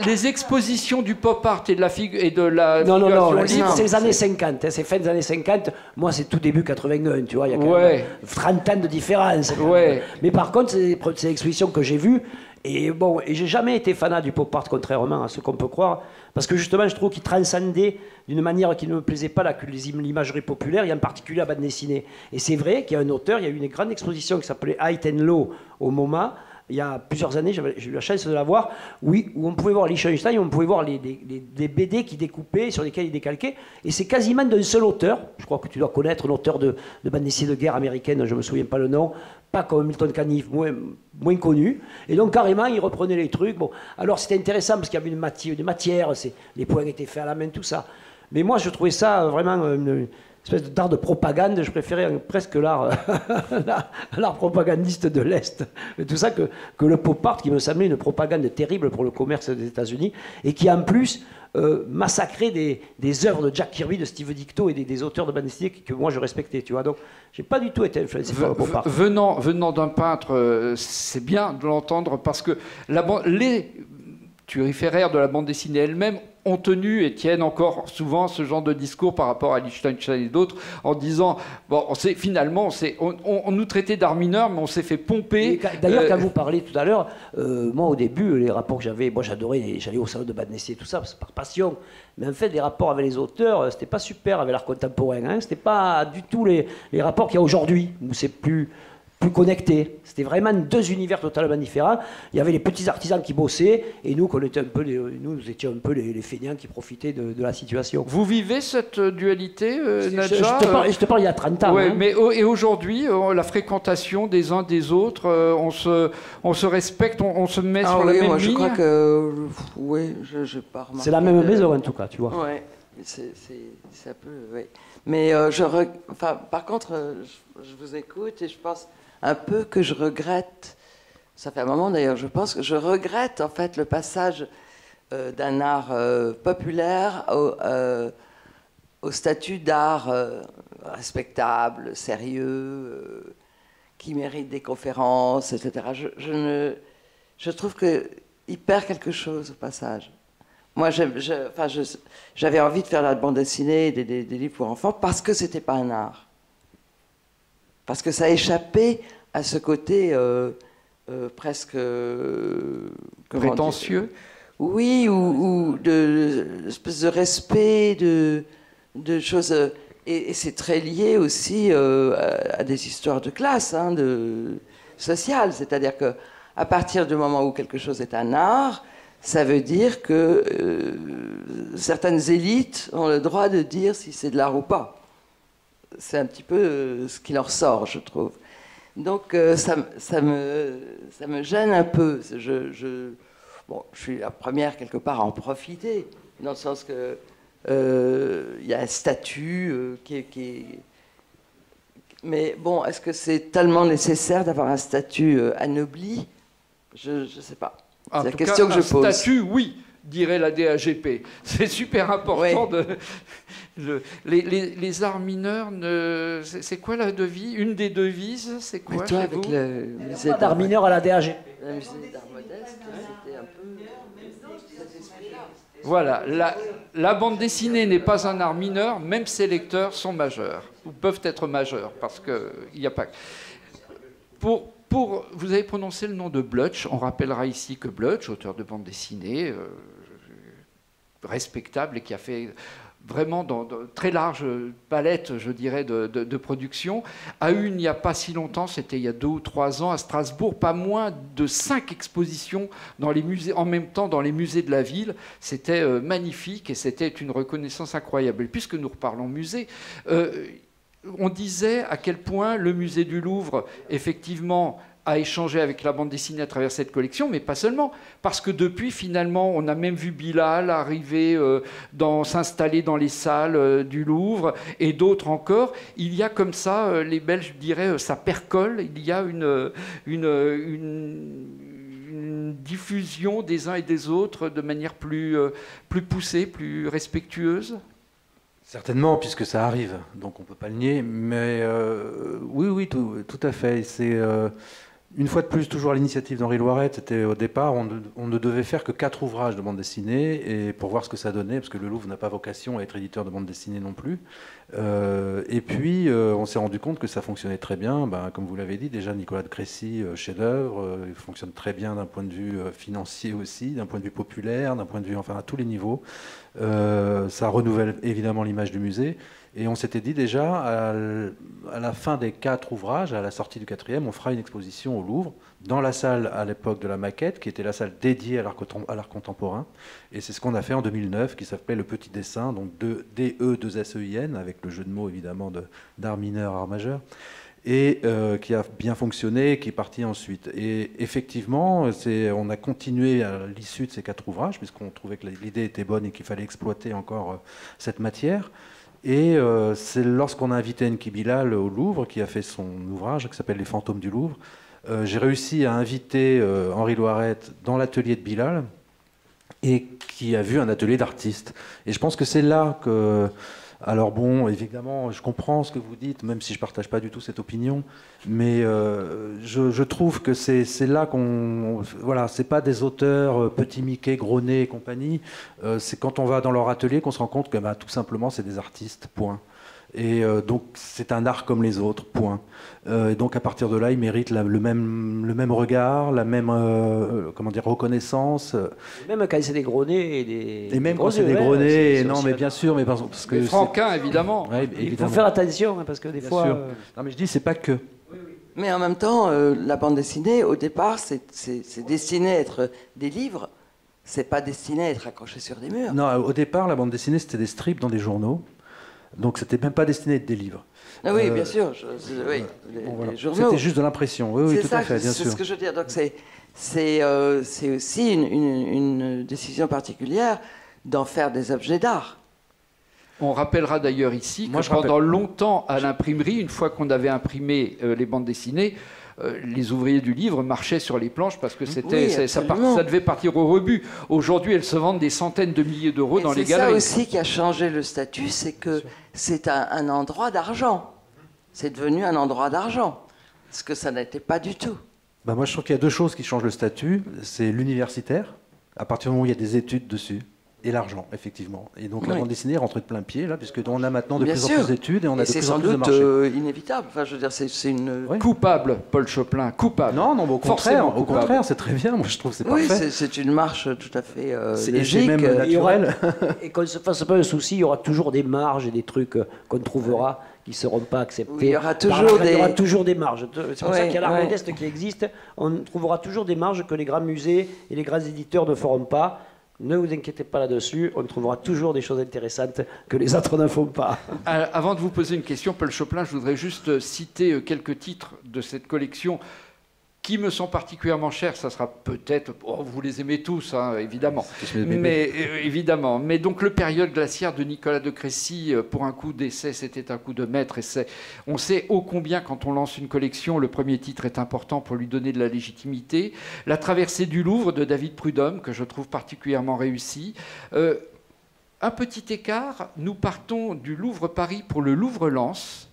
les expositions du pop art et de la Non, c'est les années 50. C'est fin des années 50. Moi, c'est tout début 81, tu vois. Il y a quand même 30 ans de différence. Ouais. Mais par contre, c'est l'exposition que j'ai vue. Et bon, j'ai jamais été fanat du pop art, contrairement à ce qu'on peut croire, parce que justement, je trouve qu'il transcendait d'une manière qui ne me plaisait pas l'imagerie populaire, et en particulier la bande dessinée. Et c'est vrai qu'il y a un auteur, il y a eu une grande exposition qui s'appelait High and Low au MoMA, il y a plusieurs années, j'ai eu la chance de la voir, où on pouvait voir Lichtenstein, on pouvait voir les BD qui découpaient, sur lesquels il décalquait, et c'est quasiment d'un seul auteur. Je crois que tu dois connaître l'auteur de bande dessinée de guerre américaine, je ne me souviens pas le nom, pas comme Milton Caniff, moins connu. Et donc carrément, il reprenait les trucs. Bon, alors c'était intéressant parce qu'il y avait une matière, les points étaient faits à la main, tout ça. Mais moi, je trouvais ça vraiment une espèce d'art de propagande. Je préférais presque l'art propagandiste de l'Est. Tout ça que le pop art, qui me semblait une propagande terrible pour le commerce des États-Unis, et qui en plus massacrait des œuvres de Jack Kirby, de Steve Ditko et des auteurs de bande dessinée que moi je respectais. Tu vois, donc j'ai pas du tout été influencé par le pop art. Venant d'un peintre, c'est bien de l'entendre parce que les turiféraires de la bande dessinée elle-même ont tenu et tiennent encore souvent ce genre de discours par rapport à Lichtenstein et d'autres, en disant bon, on nous traitait d'art mineur, mais on s'est fait pomper. D'ailleurs, quand vous parlez tout à l'heure, moi au début, les rapports que j'avais, moi j'adorais, j'allais au salon de bande dessinée, tout ça, par passion. Mais en fait, les rapports avec les auteurs, c'était pas super avec l'art contemporain. Hein, c'était pas du tout les rapports qu'il y a aujourd'hui, où c'est plus connectés. C'était vraiment deux univers totalement différents. Il y avait les petits artisans qui bossaient et nous, nous étions un peu les feignants qui profitaient de la situation. Vous vivez cette dualité, Nadja? Je te parle il y a 30 ans. Ouais, hein. Mais, et aujourd'hui, la fréquentation des uns des autres, on se respecte, on se met sur la même ligne. Je crois que... Oui, je pas remarqué. C'est la même maison, en tout cas, tu vois. Oui, c'est un peu... Oui. Mais par contre, je vous écoute et je pense... un peu que je regrette, ça fait un moment d'ailleurs, je pense que je regrette en fait le passage d'un art populaire au statut d'art respectable, sérieux, qui mérite des conférences, etc. Je trouve qu'il perd quelque chose au passage. Moi, j'avais envie de faire la bande dessinée, des livres pour enfants, parce que c'était pas un art. Parce que ça échappait à ce côté presque... prétentieux. Oui, ou d'espèce de respect, de choses... Et c'est très lié aussi à des histoires de classe, hein, sociales. C'est-à-dire qu'à partir du moment où quelque chose est un art, ça veut dire que certaines élites ont le droit de dire si c'est de l'art ou pas. C'est un petit peu ce qui leur sort, je trouve. Donc ça me gêne un peu. Je suis la première quelque part à en profiter, dans le sens que y a un statut qui est... Mais bon, est-ce que c'est tellement nécessaire d'avoir un statut anobli? Je ne sais pas. C'est la question que je pose. Un statut, oui. dirait la DAGP. C'est super important. Les arts mineurs, c'est quoi la devise? Une des devises, c'est quoi chez vous? Pas d'art mineur à la DAGP. Le musée d'art modeste, c'était un peu... Voilà, la bande dessinée n'est pas un art mineur, même ses lecteurs sont majeurs, ou peuvent être majeurs, parce qu'il n'y a pas... Vous avez prononcé le nom de Blutch, on rappellera ici que Blutch, auteur de bande dessinée, respectable et qui a fait vraiment dans très large palette, je dirais, de production, a eu il n'y a pas si longtemps, c'était il y a 2 ou 3 ans à Strasbourg, pas moins de 5 expositions dans les musées, en même temps dans les musées de la ville. C'était magnifique et c'était une reconnaissance incroyable. Et puisque nous reparlons musée, on disait à quel point le musée du Louvre, effectivement, a échangé avec la bande dessinée à travers cette collection, mais pas seulement. Parce que depuis, finalement, on a même vu Bilal arriver, s'installer dans les salles du Louvre, et d'autres encore. Il y a comme ça, les Belges diraient, ça percole, il y a une diffusion des uns et des autres de manière plus poussée, plus respectueuse. Certainement, puisque ça arrive, donc on ne peut pas le nier, mais oui, tout à fait. C'est une fois de plus toujours à l'initiative d'Henri Loiret. C'était au départ, on ne devait faire que 4 ouvrages de bande dessinée, et pour voir ce que ça donnait, parce que le Louvre n'a pas vocation à être éditeur de bande dessinée non plus. Et puis, on s'est rendu compte que ça fonctionnait très bien. Comme vous l'avez dit, déjà Nicolas de Crécy, chef-d'œuvre, il fonctionne très bien d'un point de vue financier aussi, d'un point de vue populaire, d'un point de vue, enfin à tous les niveaux. Ça renouvelle évidemment l'image du musée. Et on s'était dit déjà, à la fin des 4 ouvrages, à la sortie du 4e, on fera une exposition au Louvre, dans la salle à l'époque de la Maquette, qui était la salle dédiée à l'art contemporain. Et c'est ce qu'on a fait en 2009, qui s'appelait Le Petit Dessin, donc DE2SEIN, avec le jeu de mots évidemment d'art mineur, art majeur, et qui a bien fonctionné, qui est parti ensuite. Et effectivement, on a continué à l'issue de ces 4 ouvrages, puisqu'on trouvait que l'idée était bonne et qu'il fallait exploiter encore cette matière. Et c'est lorsqu'on a invité Enki Bilal au Louvre, qui a fait son ouvrage qui s'appelle Les fantômes du Louvre, j'ai réussi à inviter Henri Loiret dans l'atelier de Bilal, et qui a vu un atelier d'artistes. Et je pense que c'est là que... Alors bon, évidemment, je comprends ce que vous dites, même si je ne partage pas du tout cette opinion, mais je trouve que c'est là qu'on... Voilà, c'est pas des auteurs Petit Mickey, Gros Nez et compagnie, c'est quand on va dans leur atelier qu'on se rend compte que tout simplement c'est des artistes, point. Et donc c'est un art comme les autres, point. Et donc à partir de là, ils méritent le même regard, la même reconnaissance. Même quand c'est des gros nez et même quand c'est des gros nez, non mais bien sûr, mais parce que les Franquins évidemment. Ouais, il faut faire attention parce que des fois. Non mais je dis c'est pas que. Mais en même temps, la bande dessinée, au départ, c'est destiné à être des livres. C'est pas destiné à être accroché sur des murs. Non, au départ, la bande dessinée c'était des strips dans des journaux. Donc c'était même pas destiné à être des livres. Ah oui, bien sûr. Oui, voilà. les journaux. C'était juste de l'impression. Oui, tout à fait, bien sûr. C'est ce que je veux dire. Donc c'est aussi une décision particulière d'en faire des objets d'art. On rappellera d'ailleurs ici que pendant longtemps à l'imprimerie, une fois qu'on avait imprimé les bandes dessinées, les ouvriers du livre marchaient sur les planches parce que ça devait partir au rebut. Aujourd'hui, elles se vendent des centaines de milliers d'euros dans les galeries. C'est ça aussi qui a changé le statut, c'est que c'est un endroit d'argent. C'est devenu un endroit d'argent, ce que ça n'était pas du tout. Moi, je trouve qu'il y a 2 choses qui changent le statut. C'est l'universitaire, à partir du moment où il y a des études dessus. Et l'argent, effectivement. Et donc la bande dessinée est rentrée de plein pied, là, puisqu'on a maintenant de plus en plus d'études et on a de plus en plus de marchés. C'est sans doute inévitable. Enfin, je veux dire, c'est une... Coupable, Paul Choplin, coupable. Non, au contraire, c'est très bien. Moi, je trouve que c'est parfait. Oui, c'est une marche tout à fait logique. Même naturelle. Et qu'on ne se fasse pas un souci, il y aura toujours des marges et des trucs qu'on trouvera qui ne seront pas acceptés. Oui, il y aura toujours des marges. C'est pour ça qu'il y a l'art modeste qui existe. On trouvera toujours des marges que les grands musées et les grands éditeurs ne feront pas. Ne vous inquiétez pas là-dessus, on trouvera toujours des choses intéressantes que les autres ne font pas. Avant de vous poser une question, Paul Choplin, je voudrais juste citer quelques titres de cette collection qui me sont particulièrement chers, ça sera peut-être... Oh, vous les aimez tous, hein, évidemment. Mais donc, le Période glaciaire de Nicolas de Crécy, pour un coup d'essai, c'était un coup de maître. Et on sait ô combien, quand on lance une collection, le premier titre est important pour lui donner de la légitimité. La traversée du Louvre de David Prudhomme, que je trouve particulièrement réussi. Un petit écart, nous partons du Louvre-Paris pour le Louvre-Lens,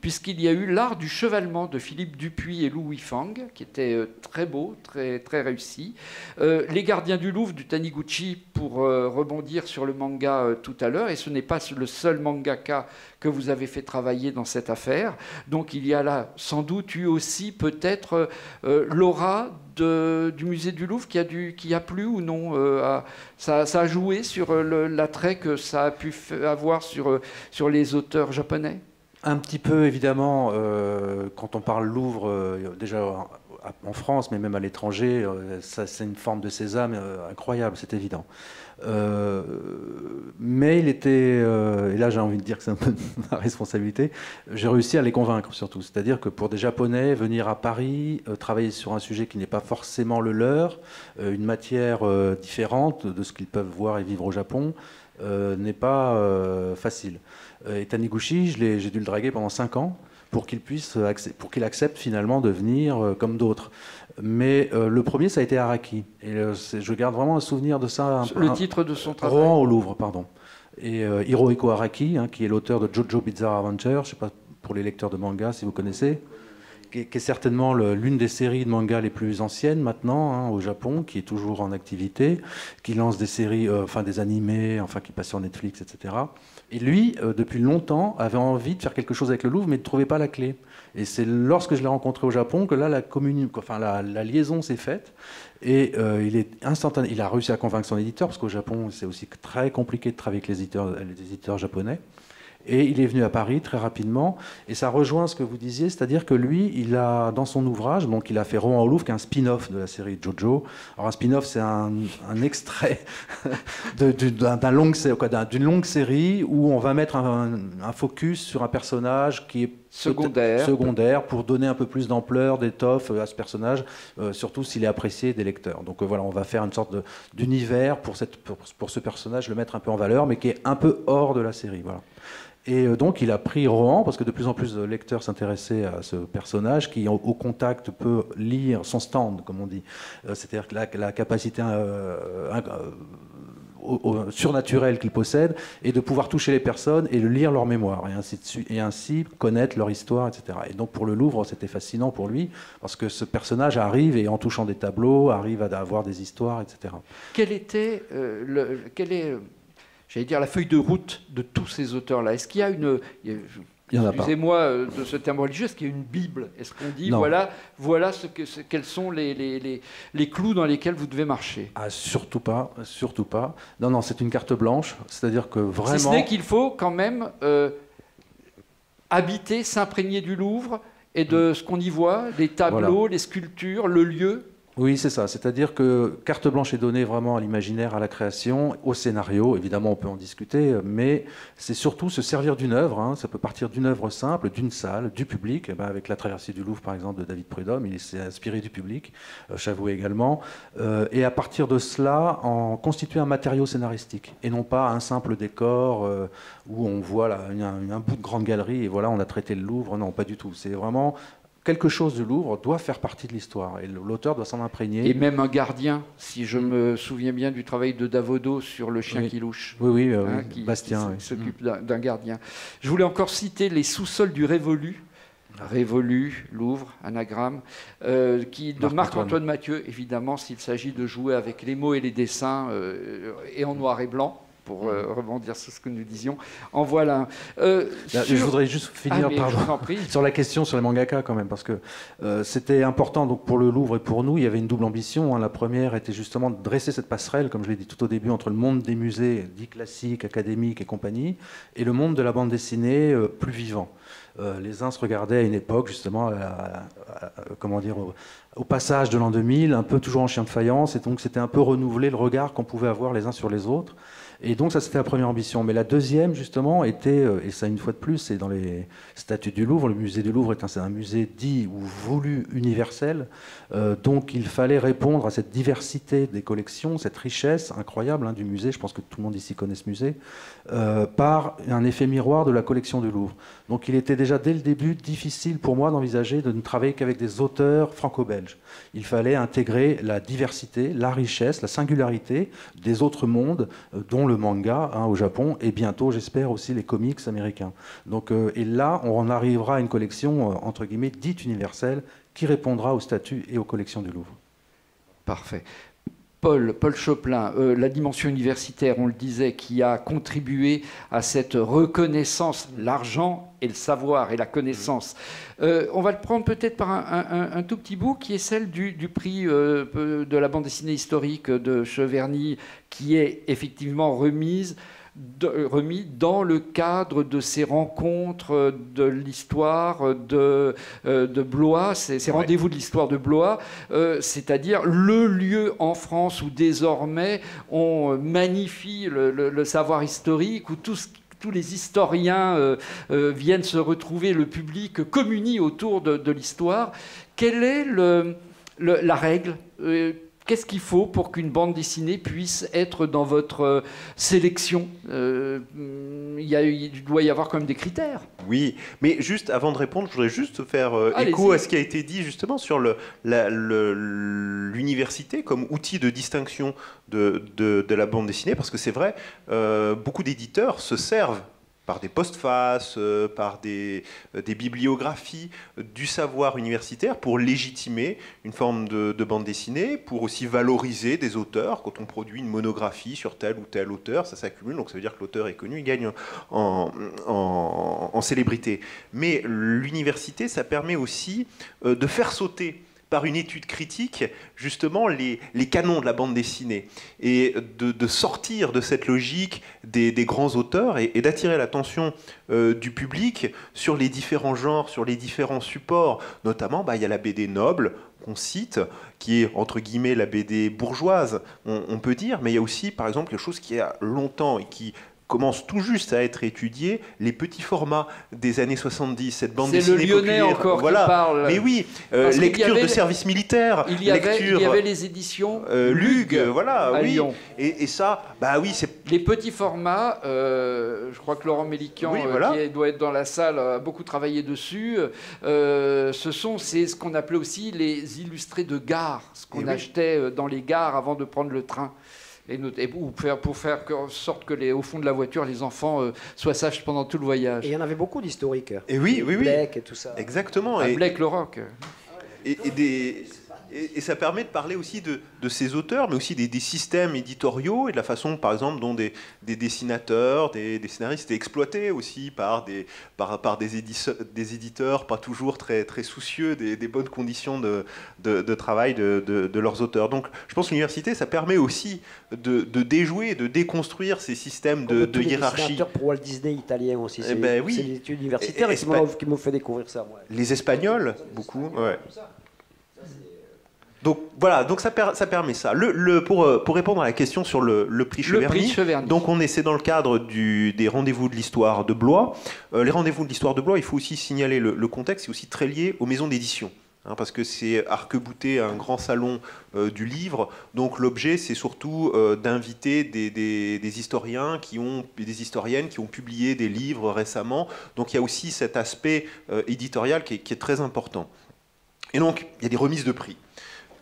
puisqu'il y a eu L'Art du chevalement de Philippe Dupuis et Lou Wifang, qui était très beau, très, très réussi. Les Gardiens du Louvre du Taniguchi, pour rebondir sur le manga tout à l'heure, et ce n'est pas le seul mangaka que vous avez fait travailler dans cette affaire. Donc il y a là sans doute eu aussi peut-être l'aura du musée du Louvre qui a plu ou non. Ça a joué sur l'attrait que ça a pu avoir sur les auteurs japonais. Un petit peu, évidemment, quand on parle Louvre, déjà en France, mais même à l'étranger, c'est une forme de sésame incroyable, c'est évident. Mais il était, et là j'ai envie de dire que c'est un peu ma responsabilité, j'ai réussi à les convaincre surtout. C'est-à-dire que pour des Japonais, venir à Paris, travailler sur un sujet qui n'est pas forcément le leur, une matière différente de ce qu'ils peuvent voir et vivre au Japon, n'est pas facile. Et Taniguchi, j'ai dû le draguer pendant 5 ans pour qu'il accepte finalement de venir comme d'autres. Mais le premier, ça a été Araki. Et je garde vraiment un souvenir de ça. Le titre de son travail. Rohan au Louvre, pardon. Et Hirohiko Araki, qui est l'auteur de Jojo Bizarre Adventure, je ne sais pas pour les lecteurs de manga si vous connaissez, qui est certainement l'une des séries de manga les plus anciennes maintenant au Japon, qui est toujours en activité, qui lance des séries, des animés, qui passent sur Netflix, etc. Et lui, depuis longtemps, avait envie de faire quelque chose avec le Louvre, mais ne trouvait pas la clé. Et c'est lorsque je l'ai rencontré au Japon que là, la liaison s'est faite. Et il est instantané. Il a réussi à convaincre son éditeur, parce qu'au Japon, c'est aussi très compliqué de travailler avec les éditeurs japonais. Et il est venu à Paris très rapidement, et ça rejoint ce que vous disiez, c'est-à-dire que lui, il a, dans son ouvrage, donc il a fait Rohan au Louvre, qui est un spin-off de la série Jojo. Alors un spin-off, c'est un extrait d'une longue série où on va mettre un focus sur un personnage qui est secondaire pour donner un peu plus d'ampleur, d'étoffe à ce personnage, surtout s'il est apprécié des lecteurs. Donc voilà, on va faire une sorte d'univers pour ce personnage, le mettre un peu en valeur, mais qui est un peu hors de la série. Voilà. Et donc il a pris Rohan, parce que de plus en plus de lecteurs s'intéressaient à ce personnage qui, au contact, peut lire son stand, comme on dit. C'est-à-dire que la capacité surnaturelle qu'il possède, et de pouvoir toucher les personnes et lire leur mémoire, et ainsi connaître leur histoire, etc. Et donc pour le Louvre, c'était fascinant pour lui, parce que ce personnage arrive, et en touchant des tableaux, arrive à avoir des histoires, etc. Quelle est j'allais dire, la feuille de route de tous ces auteurs-là? Est-ce qu'il y a excusez-moi de ce terme religieux, est-ce qu'il y a une Bible? Est-ce qu'on dit, voilà quels sont les clous dans lesquels vous devez marcher? Surtout pas. Non, c'est une carte blanche. C'est-à-dire que vraiment... Si ce n'est qu'il faut quand même habiter, s'imprégner du Louvre et de ce qu'on y voit, les tableaux, les sculptures, le lieu. Oui, c'est ça. C'est-à-dire que carte blanche est donnée vraiment à l'imaginaire, à la création, au scénario. Évidemment, on peut en discuter, mais c'est surtout se servir d'une œuvre. Ça peut partir d'une œuvre simple, d'une salle, du public. Avec La traversée du Louvre, par exemple, de David Prudhomme, il s'est inspiré du public, Chavouet également. Et à partir de cela, en constituer un matériau scénaristique, et non pas un simple décor où on voit un bout de grande galerie et voilà, on a traité le Louvre. Non, pas du tout. C'est vraiment... quelque chose du Louvre doit faire partie de l'histoire et l'auteur doit s'en imprégner. Et même un gardien, si je me souviens bien du travail de Davodo sur Le chien qui louche. Oui, Bastien. Qui s'occupe d'un gardien. Je voulais encore citer Les sous-sols du Révolu. Révolu, Louvre, anagramme, de Marc-Antoine Mathieu, évidemment, s'il s'agit de jouer avec les mots et les dessins, et en noir et blanc. Pour rebondir sur ce que nous disions. En voilà. Je voudrais juste finir sur la question sur les mangaka quand même, parce que c'était important donc, pour le Louvre et pour nous. Il y avait une double ambition. La première était justement de dresser cette passerelle, comme je l'ai dit tout au début, entre le monde des musées dits classiques, académiques et compagnie, et le monde de la bande dessinée plus vivant. Les uns se regardaient à une époque, justement, au passage de l'an 2000, un peu toujours en chien de faïence, et donc c'était un peu renouveler le regard qu'on pouvait avoir les uns sur les autres. Et donc ça, c'était la première ambition. Mais la deuxième, justement, était, et ça une fois de plus, c'est dans les statuts du Louvre, le musée du Louvre c'est un musée dit ou voulu universel, donc il fallait répondre à cette diversité des collections, cette richesse incroyable du musée, je pense que tout le monde ici connaît ce musée, par un effet miroir de la collection du Louvre. Donc il était déjà dès le début difficile pour moi d'envisager de ne travailler qu'avec des auteurs franco-belges. Il fallait intégrer la diversité, la richesse, la singularité des autres mondes, dont le manga au Japon, et bientôt, j'espère, aussi les comics américains. Donc, et là, on en arrivera à une collection, entre guillemets, dite universelle, qui répondra au statut et aux collections du Louvre. Parfait. Paul Choplin, la dimension universitaire, on le disait, qui a contribué à cette reconnaissance, l'argent et le savoir et la connaissance. On va le prendre peut-être par un tout petit bout, qui est celle du prix de la bande dessinée historique de Cheverny, qui est effectivement remis dans le cadre de ces rencontres de l'histoire de Blois, ces rendez-vous de l'histoire de Blois, c'est-à-dire le lieu en France où désormais on magnifie le savoir historique, où tous les historiens viennent se retrouver, le public communie autour de l'histoire. Quelle est la règle ? Qu'est-ce qu'il faut pour qu'une bande dessinée puisse être dans votre sélection ? Il doit y avoir quand même des critères. Oui, mais juste avant de répondre, je voudrais juste faire écho à ce qui a été dit justement sur l'université comme outil de distinction de la bande dessinée, parce que c'est vrai, beaucoup d'éditeurs se servent par des postfaces, par des bibliographies du savoir universitaire pour légitimer une forme de bande dessinée, pour aussi valoriser des auteurs. Quand on produit une monographie sur tel ou tel auteur, ça s'accumule, donc ça veut dire que l'auteur est connu, il gagne en célébrité. Mais l'université, ça permet aussi de faire sauter par une étude critique, justement, les canons de la bande dessinée, et de sortir de cette logique des grands auteurs, et d'attirer l'attention du public sur les différents genres, sur les différents supports. Notamment, il y a la BD noble, qu'on cite, qui est, entre guillemets, la BD bourgeoise, on peut dire, mais il y a aussi, par exemple, quelque chose qui a longtemps, et qui commence tout juste à être étudié, les petits formats des années 70, cette bande dessinée populaire. C'est le Lyonnais encore qui parle. Mais oui, lecture de service militaire. Il y avait les éditions Lug, voilà, à oui. Lyon. Et ça, oui, c'est... Les petits formats, je crois que Laurent Mélican, qui doit être dans la salle, a beaucoup travaillé dessus. C'est ce qu'on appelait aussi les illustrés de gare, ce qu'on achetait dans les gares avant de prendre le train. Pour faire en sorte que au fond de la voiture, les enfants soient sages pendant tout le voyage. Et il y en avait beaucoup d'historiques. Et oui. Blake et tout ça. Exactement. Blake le rock. Et ça permet de parler aussi de ces auteurs, mais aussi des systèmes éditoriaux et de la façon, par exemple, dont des dessinateurs, des scénaristes étaient exploités aussi par des éditeurs pas toujours très, très soucieux des bonnes conditions de travail de leurs auteurs. Donc je pense que l'université, ça permet aussi de déjouer, de déconstruire ces systèmes de hiérarchie. Les dessinateurs pour Walt Disney italien aussi, c'est des études universitaires qui m'ont fait découvrir ça. Moi. Les Espagnols, beaucoup, ouais. Donc voilà, donc ça permet ça. Pour répondre à la question sur le prix Cheverny, donc c'est dans le cadre des rendez-vous de l'histoire de Blois. Les rendez-vous de l'histoire de Blois, il faut aussi signaler le contexte, c'est aussi très lié aux maisons d'édition. Parce que c'est arc-bouté un grand salon du livre, donc l'objet c'est surtout d'inviter des historiens des historiennes qui ont publié des livres récemment, donc il y a aussi cet aspect éditorial qui est très important. Et donc il y a des remises de prix,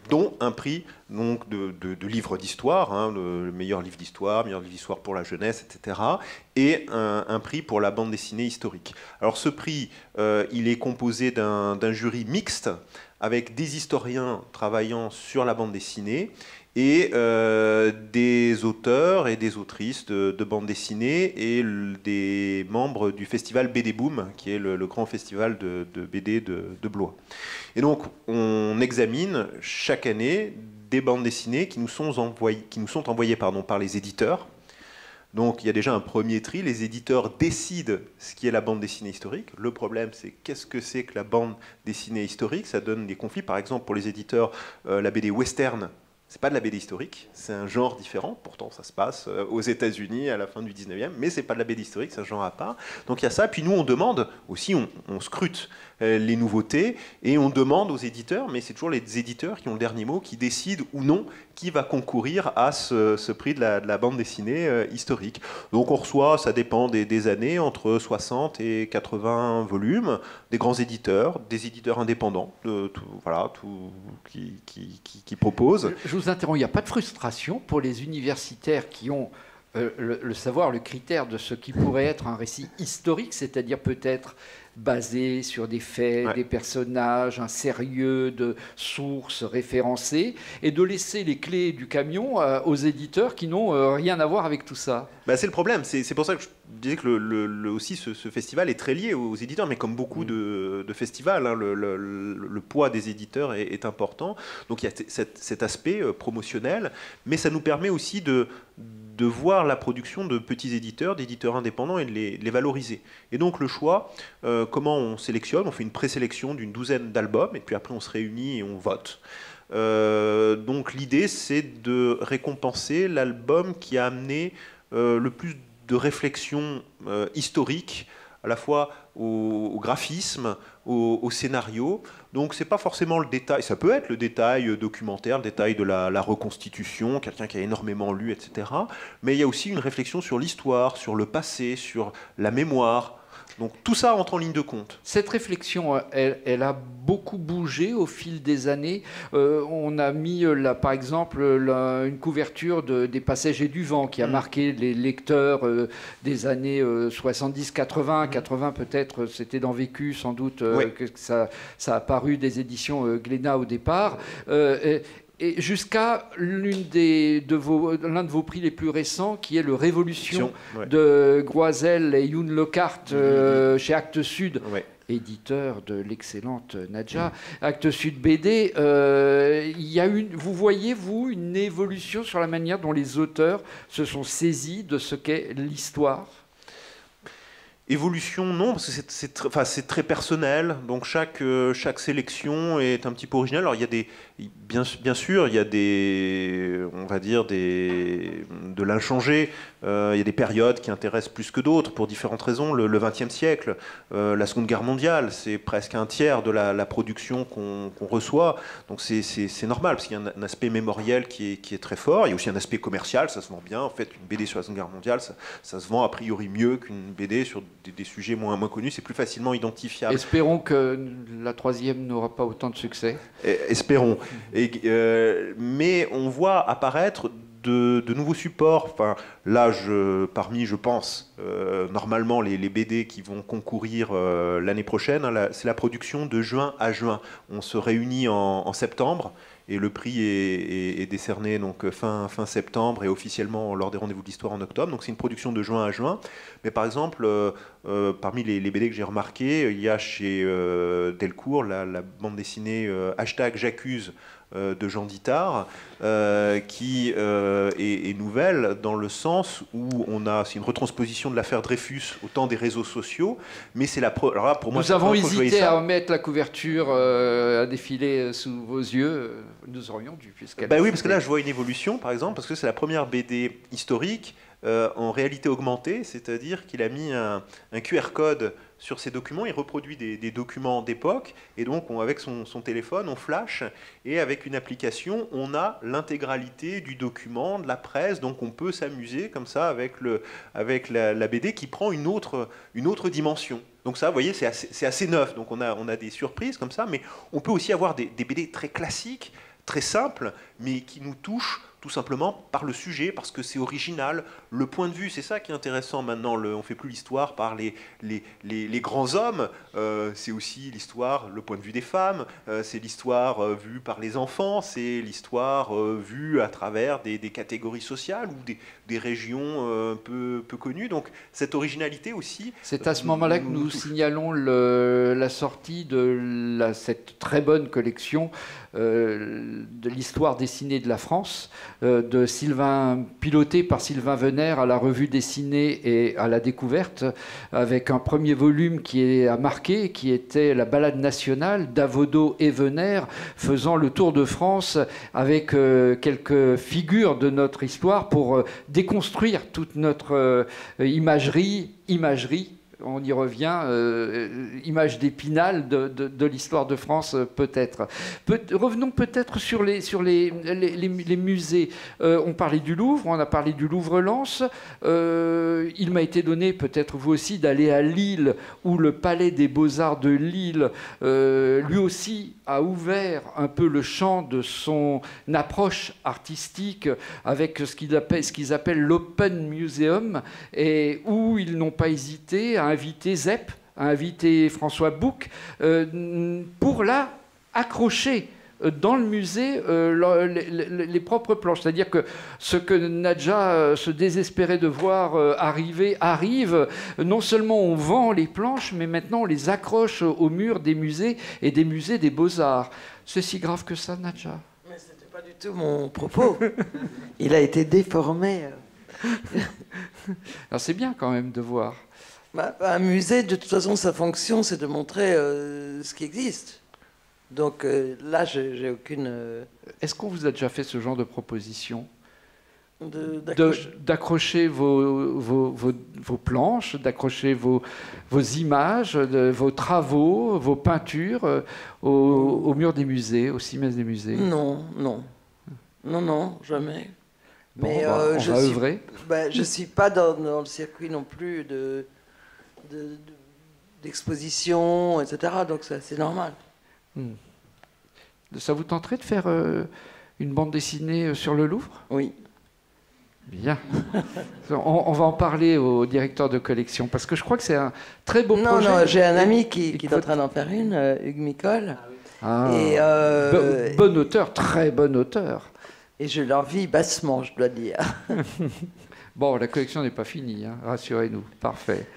dont un prix donc, de livres d'histoire, le meilleur livre d'histoire pour la jeunesse, etc., et un prix pour la bande dessinée historique. Alors ce prix, il est composé d'un jury mixte, avec des historiens travaillant sur la bande dessinée, et des auteurs et des autrices de bande dessinée, et des membres du festival BD Boom, qui est le grand festival de BD de Blois. Et donc, on examine chaque année des bandes dessinées qui nous sont envoyées par les éditeurs. Donc, il y a déjà un premier tri. Les éditeurs décident ce qui est la bande dessinée historique. Le problème, c'est qu'est-ce que c'est que la bande dessinée historique ? Ça donne des conflits. Par exemple, pour les éditeurs, la BD western C'est pas de la BD historique, c'est un genre différent. Pourtant, ça se passe aux États-Unis à la fin du 19e, mais c'est pas de la BD historique, c'est un genre à part. Donc il y a ça. Puis nous, on demande aussi, on scrute les nouveautés et on demande aux éditeurs, mais c'est toujours les éditeurs qui ont le dernier mot, qui décident ou non qui va concourir à ce prix de la bande dessinée historique. Donc on reçoit, ça dépend des années, entre 60 et 80 volumes, des grands éditeurs, des éditeurs indépendants, qui proposent. Je vous interromps, il n'y a pas de frustration pour les universitaires qui ont le savoir, le critère de ce qui pourrait être un récit historique, c'est-à-dire peut-être basé sur des faits, des personnages, un sérieux de sources référencées, et de laisser les clés du camion aux éditeurs qui n'ont rien à voir avec tout ça. C'est le problème, c'est pour ça que je disais que aussi ce festival est très lié aux éditeurs, mais comme beaucoup de festivals, hein, le poids des éditeurs est important. Donc il y a cet aspect promotionnel, mais ça nous permet aussi de voir la production de petits éditeurs, d'éditeurs indépendants et de les valoriser. Et donc le choix, comment on sélectionne, on fait une présélection d'une douzaine d'albums, et puis après on se réunit et on vote. Donc l'idée, c'est de récompenser l'album qui a amené le plus de réflexion historique, à la fois au graphisme, au scénario. Donc c'est pas forcément le détail, ça peut être le détail documentaire, le détail de la reconstitution, quelqu'un qui a énormément lu, etc. Mais il y a aussi une réflexion sur l'histoire, sur le passé, sur la mémoire. Donc tout ça entre en ligne de compte. Cette réflexion, elle a beaucoup bougé au fil des années. On a mis, par exemple, une couverture des Passagers du Vent qui a marqué les lecteurs des années 70-80. 80 peut-être, c'était dans Vécu, sans doute, que ça a paru des éditions Glénat au départ. Et jusqu'à l'un de vos prix les plus récents, qui est le Révolution de Groiselle et Youn Lockhart chez Actes Sud, éditeur de l'excellente Nadja. Actes Sud BD, vous voyez, vous, une évolution sur la manière dont les auteurs se sont saisis de ce qu'est l'histoire ? Évolution, non, parce que c'est très personnel, donc chaque sélection est un petit peu originale. Alors il y a bien sûr, il y a on va dire de l'inchangé. Il y a des périodes qui intéressent plus que d'autres pour différentes raisons. Le XXe siècle, la Seconde Guerre mondiale, c'est presque un tiers de la production qu'on reçoit. Donc c'est normal, parce qu'il y a un aspect mémoriel qui est très fort. Il y a aussi un aspect commercial, ça se vend bien. En fait, une BD sur la Seconde Guerre mondiale, ça se vend a priori mieux qu'une BD sur des sujets moins connus. C'est plus facilement identifiable. Espérons que la troisième n'aura pas autant de succès. Espérons. Mais on voit apparaître de nouveaux supports. Enfin, là, je pense, normalement, les BD qui vont concourir l'année prochaine, hein, c'est la production de juin à juin. On se réunit en septembre. Et le prix est décerné donc fin septembre et officiellement lors des rendez-vous de l'histoire en octobre. Donc c'est une production de juin à juin. Mais par exemple, parmi les BD que j'ai remarqué, il y a chez Delcourt la bande dessinée #J'accuse de Jean Dittard, qui est nouvelle dans le sens où c'est une retransposition de l'affaire Dreyfus au temps des réseaux sociaux, mais c'est alors là, pour moi, nous avons hésité à mettre la couverture à défiler sous vos yeux. Nous aurions dû, puisqu'elle. Oui, parce que là, je vois une évolution, par exemple, parce que c'est la première BD historique en réalité augmentée, c'est-à-dire qu'il a mis un QR code sur ces documents, il reproduit des documents d'époque, et donc avec son téléphone, on flash, et avec une application, on a l'intégralité du document, de la presse, donc on peut s'amuser comme ça avec la BD qui prend une autre dimension. Donc ça, vous voyez, c'est assez neuf, donc on a des surprises comme ça, mais on peut aussi avoir des BD très classiques, très simples, mais qui nous touchent tout simplement par le sujet, parce que c'est original. Le point de vue, c'est ça qui est intéressant maintenant. On ne fait plus l'histoire par les grands hommes, c'est aussi l'histoire, le point de vue des femmes, c'est l'histoire vue par les enfants, c'est l'histoire vue à travers des catégories sociales ou des régions peu connues. Donc cette originalité aussi... C'est à ce moment-là que nous signalons la sortie de cette très bonne collection de l'histoire dessinée de la France, piloté par Sylvain Venère à la Revue dessinée et à la Découverte, avec un premier volume qui a marqué, qui était la balade nationale d'Avaudot et Venère, faisant le tour de France avec quelques figures de notre histoire pour déconstruire toute notre imagerie, on y revient, image d'Épinal de l'histoire de France, peut-être. Revenons peut-être sur les musées. On parlait du Louvre, on a parlé du Louvre-Lens. Il m'a été donné, peut-être vous aussi, d'aller à Lille, où le Palais des Beaux-Arts de Lille, lui aussi, a ouvert un peu le champ de son approche artistique avec ce qu'ils appellent l'Open Museum, et où ils n'ont pas hésité à inviter Zepp, à inviter François Bouc, pour là accrocher dans le musée les propres planches. C'est-à-dire que ce que Nadja se désespérait de voir arrive. Non seulement on vend les planches, mais maintenant on les accroche au mur des musées et des musées des Beaux-Arts. C'est si grave que ça, Nadja? Mais c'était pas du tout mon propos. Il a été déformé. Alors c'est bien quand même de voir. Un musée, de toute façon, sa fonction, c'est de montrer ce qui existe. Donc là, j'ai aucune... Est-ce qu'on vous a déjà fait ce genre de proposition? D'accrocher vos planches, d'accrocher vos images, vos travaux, vos peintures au mur des musées, au cimetière des musées? Non, jamais. Bon, mais on va œuvrer. Je ne suis pas dans le circuit non plus d'exposition, etc. Donc c'est normal. Ça vous tenterait de faire une bande dessinée sur le Louvre? Oui. Bien. On va en parler au directeur de collection, parce que je crois que c'est un très beau projet. Non, j'ai un ami qui est en train d'en faire une, Hugues Micole. Et bon auteur, très bon auteur. Et je l'envie bassement, je dois dire. Bon, la collection n'est pas finie, hein, rassurez-nous. Parfait.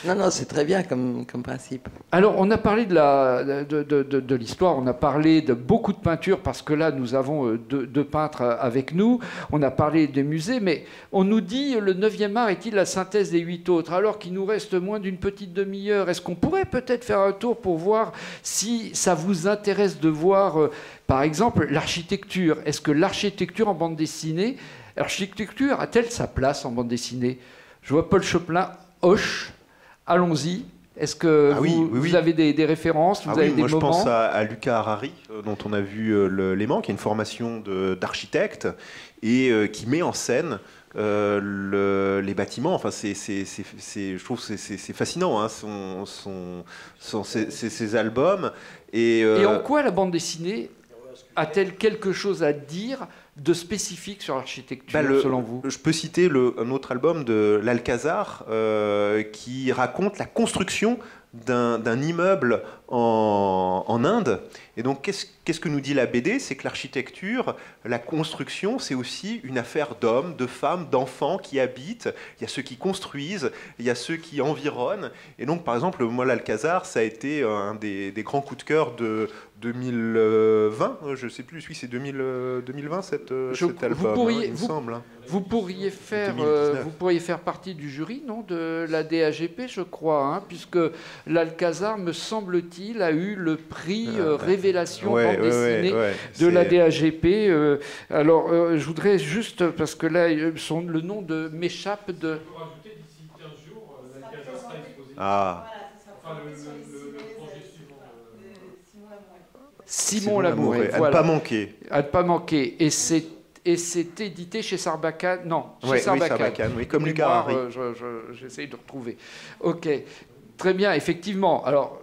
Non, c'est très bien comme principe. Alors, on a parlé de l'histoire, on a parlé de beaucoup de peintures, parce que là, nous avons deux peintres avec nous. On a parlé des musées, mais on nous dit le 9e art est-il la synthèse des 8 autres, alors qu'il nous reste moins d'une petite demi-heure. Est-ce qu'on pourrait peut-être faire un tour pour voir si ça vous intéresse de voir, par exemple, l'architecture? Est-ce que l'architecture en bande dessinée... L'architecture a-t-elle sa place en bande dessinée? Je vois Paul Choplin, Hoche, allons-y. Est-ce que vous avez des références, vous avez des moi, moments? Je pense à Luca Harari, dont on a vu l'élément, qui a une formation d'architecte et qui met en scène les bâtiments. Enfin, je trouve que c'est fascinant, hein, ces albums. Et en quoi la bande dessinée a-t-elle quelque chose à dire de spécifique sur l'architecture, selon vous? Je peux citer un autre album de l'Alcazar qui raconte la construction d'un immeuble en Inde. Et donc, qu'est-ce que nous dit la BD? C'est que l'architecture, la construction, c'est aussi une affaire d'hommes, de femmes, d'enfants qui habitent. Il y a ceux qui construisent, il y a ceux qui environnent. Et donc, par exemple, moi, l'Alcazar, ça a été un des grands coups de cœur de 2020. Je ne sais plus, oui, c'est 2020, cet album, il me semble. Vous pourriez faire partie du jury, non, de la DAGP, je crois, hein, puisque l'Alcazar, me semble-t-il, a eu le prix Révélation bande dessinée de la DAGP. Alors, je voudrais juste, parce que là, le nom m'échappe de... Je peux rajouter d'ici 15 jours, l'Alcazar sera exposé. Ah. Enfin, le projet suivant. Simon Lamouret. À ne pas manquer. À ne pas manquer. Et c'est édité chez Sarbacane. Non, chez Sarbacane, oui, comme Luca Harari. J'essaye de retrouver. Ok, très bien, effectivement. Alors,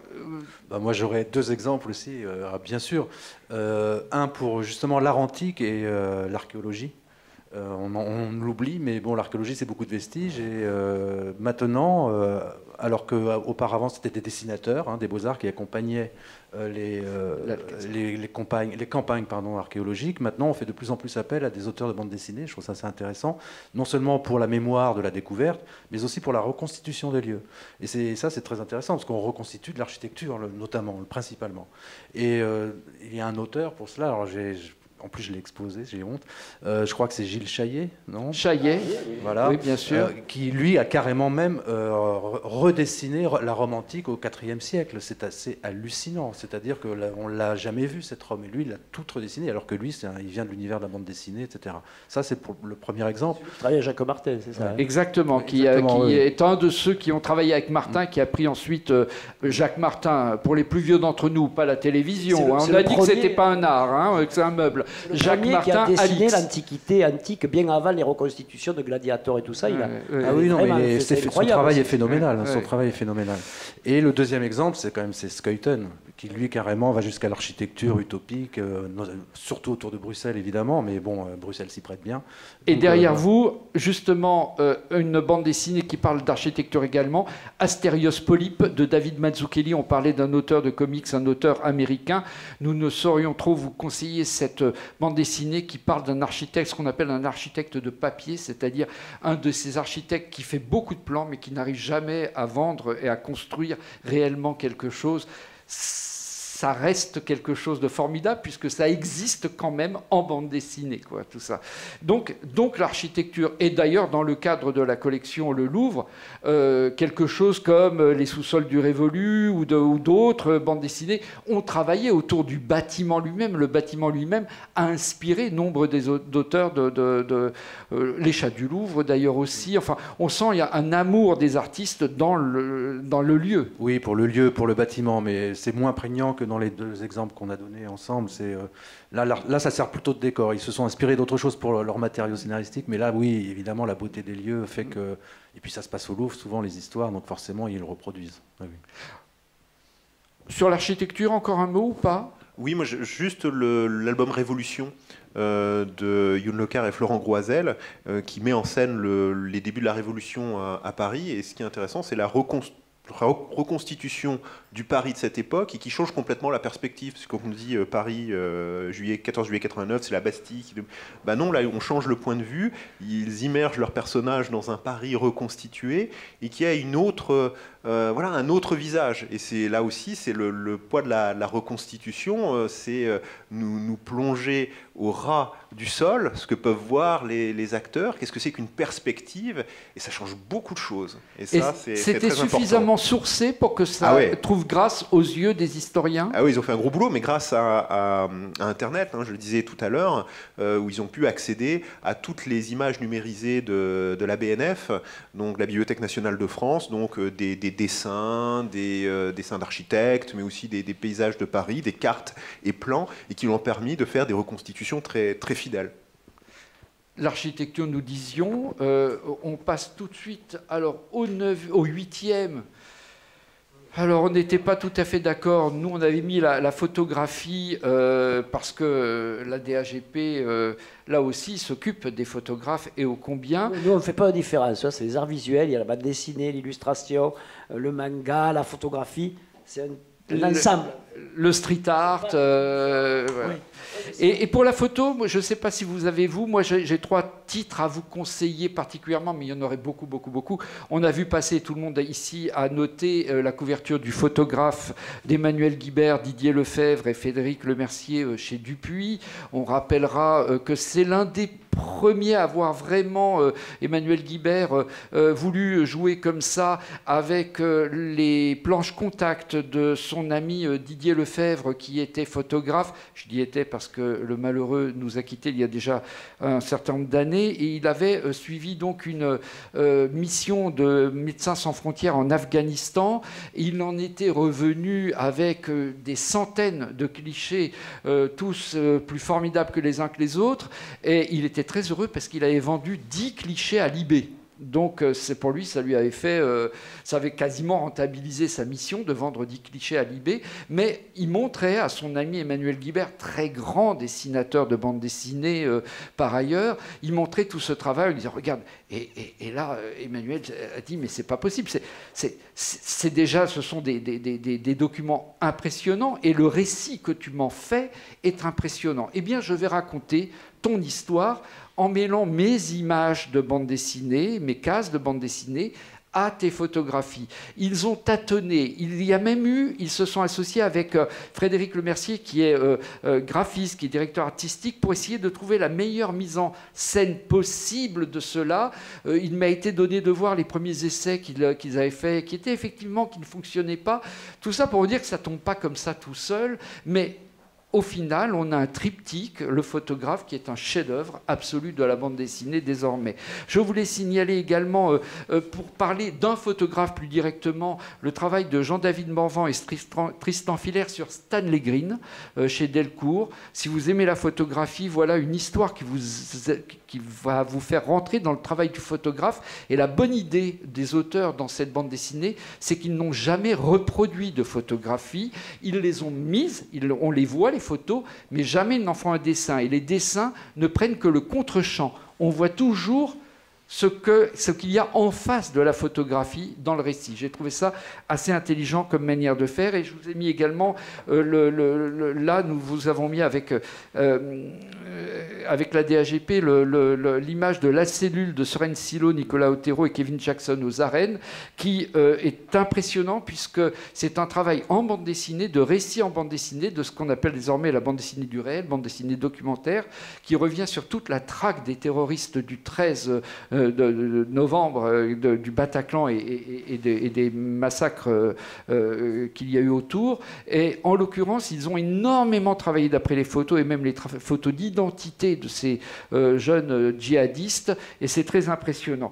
moi, j'aurais deux exemples aussi, bien sûr. Un pour justement l'art antique et l'archéologie. On l'oublie, mais bon, l'archéologie, c'est beaucoup de vestiges. Et maintenant, alors qu'auparavant, c'était des dessinateurs, des beaux-arts qui accompagnaient les campagnes archéologiques. Maintenant, on fait de plus en plus appel à des auteurs de bande dessinée. Je trouve ça assez intéressant, non seulement pour la mémoire de la découverte, mais aussi pour la reconstitution des lieux. Et c'est très intéressant, parce qu'on reconstitue de l'architecture, notamment, principalement. Et il y a un auteur pour cela. Alors, en plus je l'ai exposé, j'ai honte. Je crois que c'est Gilles Chaillet, non? Chaillet, voilà, oui, bien sûr. Qui lui a carrément même redessiné la Rome antique au IVe siècle. C'est assez hallucinant. C'est-à-dire qu'on l'a jamais vu cette Rome, et lui il a tout redessiné, alors que lui il vient de l'univers de la bande dessinée, etc. Ça c'est pour le premier exemple. Il travaille avec Jacques Martin, c'est ça? Exactement, qui oui. est un de ceux qui ont travaillé avec Martin, qui a pris ensuite Jacques Martin, pour les plus vieux d'entre nous, pas la télévision. On a dit que c'était pas un art, hein, que c'est un meuble. Jacques Martin qui a dessiné l'Antiquité antique bien avant les reconstitutions de gladiateurs et tout ça. Ah oui, non, mais son travail est phénoménal. Son travail est phénoménal. Et le deuxième exemple, c'est Skeuten, qui lui carrément va jusqu'à l'architecture utopique, surtout autour de Bruxelles évidemment, mais bon, Bruxelles s'y prête bien. Et donc, derrière vous, justement, une bande dessinée qui parle d'architecture également, Astérios Polype de David Mazzucchelli. On parlait d'un auteur de comics, un auteur américain. Nous ne saurions trop vous conseiller cette bande dessinée qui parle d'un architecte, ce qu'on appelle un architecte de papier, c'est-à-dire un de ces architectes qui fait beaucoup de plans mais qui n'arrive jamais à vendre et à construire réellement quelque chose. Ça reste quelque chose de formidable puisque ça existe quand même en bande dessinée, quoi, tout ça. Donc l'architecture, et d'ailleurs dans le cadre de la collection Le Louvre, quelque chose comme Les sous-sols du Révolu ou d'autres bandes dessinées ont travaillé autour du bâtiment lui-même. Le bâtiment lui-même a inspiré nombre d'auteurs de Les Chats du Louvre d'ailleurs aussi. Enfin, on sent il y a un amour des artistes dans le lieu. Oui, pour le lieu, pour le bâtiment, mais c'est moins prégnant que dans les deux exemples qu'on a donnés ensemble. Là, ça sert plutôt de décor. Ils se sont inspirés d'autres choses pour leur matériau scénaristique, mais là, oui, évidemment, la beauté des lieux fait que... Et puis ça se passe au Louvre, souvent, les histoires, donc forcément, ils le reproduisent. Oui. Sur l'architecture, encore un mot ou pas? Oui, moi, juste l'album Révolution de Youn Lecar et Florent Groisel, qui met en scène les débuts de la Révolution à Paris. Et ce qui est intéressant, c'est la reconstitution du Paris de cette époque et qui change complètement la perspective. Parce que quand on dit Paris, 14 juillet 89, c'est la Bastille. Ben non, là, on change le point de vue. Ils immergent leurs personnages dans un Paris reconstitué et qui a un autre visage. Et c'est là aussi, c'est le poids de la reconstitution. C'est nous plonger au ras du sol, ce que peuvent voir les acteurs. Qu'est-ce que c'est qu'une perspective? Et ça change beaucoup de choses. Et ça, c'est très important. C'était suffisamment sourcé pour que ça trouve grâce aux yeux des historiens? Ah oui, ils ont fait un gros boulot, mais grâce à Internet, hein, je le disais tout à l'heure, où ils ont pu accéder à toutes les images numérisées de la BNF, donc la Bibliothèque nationale de France, donc des dessins, des dessins d'architectes, mais aussi des paysages de Paris, des cartes et plans, et qui lui ont permis de faire des reconstitutions très, très fidèles. L'architecture, nous disions, on passe tout de suite alors au 8e. Alors, on n'était pas tout à fait d'accord. Nous, on avait mis la photographie parce que la DAGP, là aussi, s'occupe des photographes et ô combien. Nous, on ne fait pas de différence. C'est les arts visuels, il y a la bande dessinée, l'illustration, le manga, la photographie. C'est un ensemble. Le street art. Voilà. Oui. Et pour la photo, je ne sais pas si vous avez, moi j'ai 3 titres à vous conseiller particulièrement, mais il y en aurait beaucoup, beaucoup, beaucoup. On a vu passer, tout le monde ici a noté la couverture du photographe d'Emmanuel Guibert, Didier Lefebvre et Frédéric Lemercier chez Dupuis. On rappellera que c'est l'un des premiers à avoir vraiment, Emmanuel Guibert, voulu jouer comme ça avec les planches contact de son ami Didier Lefebvre qui était photographe. Je dis était parce que le malheureux nous a quittés il y a déjà un certain nombre d'années et il avait suivi donc une mission de Médecins sans frontières en Afghanistan. Il en était revenu avec des centaines de clichés, tous plus formidables que les uns que les autres, et il était très heureux parce qu'il avait vendu 10 clichés à Libé. Donc c'est pour lui, ça lui avait fait, ça avait quasiment rentabilisé sa mission de vendre 10 clichés à Libé. Mais il montrait à son ami Emmanuel Guibert, très grand dessinateur de bande dessinée par ailleurs, il montrait tout ce travail. Il disait regarde, et là Emmanuel a dit mais c'est pas possible. C'est déjà, ce sont des documents impressionnants et le récit que tu m'en fais est impressionnant. Eh bien, je vais raconter ton histoire en mêlant mes images de bande dessinée, mes cases de bande dessinée, à tes photographies. Ils ont tâtonné. Il y a même eu, ils se sont associés avec Frédéric Lemercier, qui est graphiste, qui est directeur artistique, pour essayer de trouver la meilleure mise en scène possible de cela. Il m'a été donné de voir les premiers essais qu'ils avaient faits, qui étaient effectivement, qui ne fonctionnaient pas. Tout ça pour vous dire que ça ne tombe pas comme ça tout seul, mais au final, on a un triptyque, le photographe, qui est un chef-d'œuvre absolu de la bande dessinée désormais. Je voulais signaler également, pour parler d'un photographe plus directement, le travail de Jean-David Morvan et Tristan Filaire sur Stanley Green, chez Delcourt. Si vous aimez la photographie, voilà une histoire qui va vous faire rentrer dans le travail du photographe. Et la bonne idée des auteurs dans cette bande dessinée, c'est qu'ils n'ont jamais reproduit de photographie. Ils les ont mises, on les voit, les photos, mais jamais ils n'en font un dessin. Et les dessins ne prennent que le contre-champ. On voit toujours ce qu'il y a en face de la photographie dans le récit. J'ai trouvé ça assez intelligent comme manière de faire. Et je vous ai mis également, là, nous vous avons mis avec la DAGP l'image de La Cellule de Soren Silo, Nicolas Otero et Kevin Jackson aux arènes, qui est impressionnant puisque c'est un travail en bande dessinée, de récit en bande dessinée, de ce qu'on appelle désormais la bande dessinée du réel, bande dessinée documentaire, qui revient sur toute la traque des terroristes du 13 de novembre, du Bataclan et des massacres qu'il y a eu autour. Et en l'occurrence, ils ont énormément travaillé d'après les photos et même les photos d'identité de ces jeunes djihadistes, et c'est très impressionnant.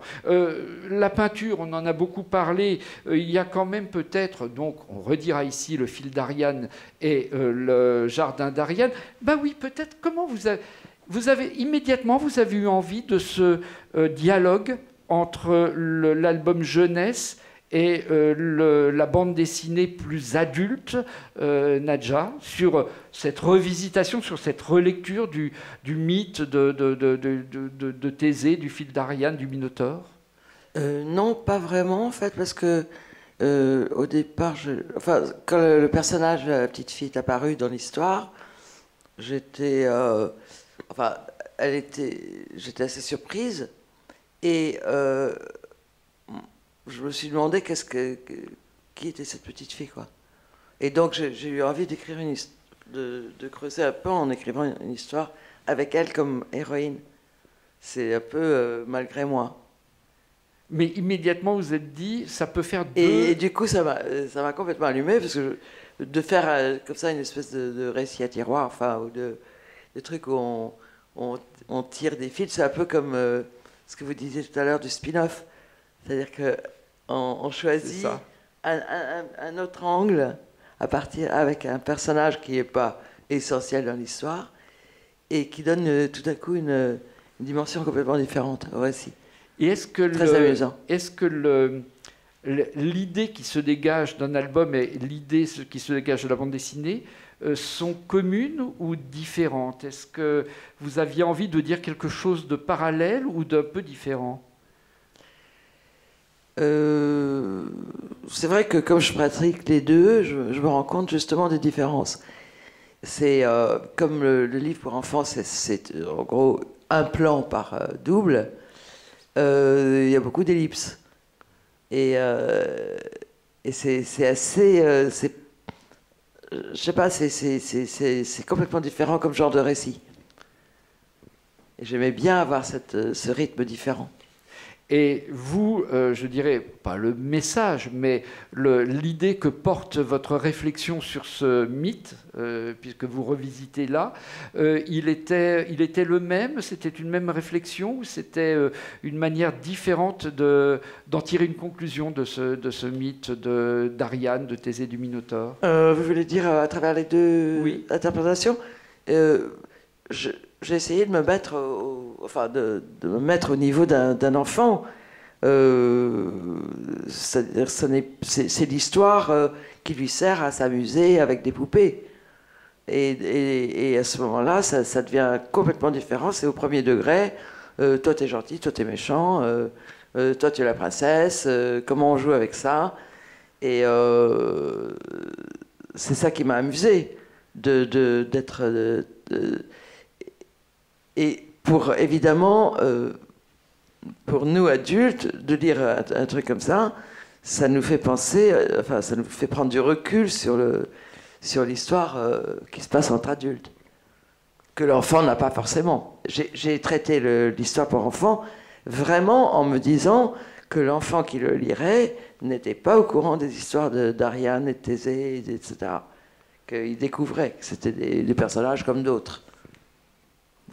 La peinture, on en a beaucoup parlé, il y a quand même peut-être, donc on redira ici le fil d'Ariane et le jardin d'Ariane. Ben oui, peut-être, comment vous avez immédiatement, vous avez eu envie de ce dialogue entre l'album jeunesse et la bande dessinée plus adulte, Nadja, sur cette revisitation, sur cette relecture du mythe de Thésée, du fil d'Ariane, du Minotaure? Non, pas vraiment, en fait, parce que au départ, quand le personnage de la petite fille est apparu dans l'histoire, j'étais assez surprise, et je me suis demandé qui était cette petite fille, quoi. Et donc j'ai eu envie d'écrire de creuser un peu en écrivant une histoire avec elle comme héroïne. C'est un peu malgré moi. Mais immédiatement vous êtes dit, ça peut faire deux... Et du coup, ça m'a complètement allumé, parce que de faire comme ça une espèce de récit à tiroir, enfin, ou de trucs où on tire des fils, c'est un peu comme ce que vous disiez tout à l'heure du spin-off. C'est-à-dire qu'on choisit un autre angle à partir avec un personnage qui n'est pas essentiel dans l'histoire et qui donne tout à coup une dimension complètement différente au récit. Et est-ce que l'idée qui se dégage d'un album et l'idée qui se dégage de la bande dessinée sont communes ou différentes? Est-ce que vous aviez envie de dire quelque chose de parallèle ou d'un peu différent? C'est vrai que comme je pratique les deux, je me rends compte justement des différences. C'est comme le livre pour enfants, c'est en gros un plan par double. Il y a beaucoup d'ellipses. Et c'est assez... je sais pas, c'est complètement différent comme genre de récit. Et j'aimais bien avoir ce rythme différent. Et vous, je dirais, pas le message, mais l'idée que porte votre réflexion sur ce mythe, puisque vous revisitez là, il était le même? C'était une même réflexion ou c'était une manière différente d'en tirer une conclusion de ce mythe d'Ariane, de Thésée, du Minotaure? Vous voulez dire à travers les deux interprétations? J'ai essayé de me mettre me mettre au niveau d'un enfant. C'est l'histoire qui lui sert à s'amuser avec des poupées. Et à ce moment-là, ça devient complètement différent. C'est au premier degré. Toi, t'es gentil, toi, t'es méchant. Toi, tu es la princesse. Comment on joue avec ça? Et c'est ça qui m'a amusé d'être... Et pour évidemment pour nous adultes, de lire un truc comme ça, ça nous fait penser, enfin, ça nous fait prendre du recul sur l'histoire qui se passe entre adultes, que l'enfant n'a pas forcément. J'ai traité l'histoire pour enfants vraiment en me disant que l'enfant qui le lirait n'était pas au courant des histoires d'Ariane et de Thésée, etc. Qu'il découvrait que c'était des personnages comme d'autres.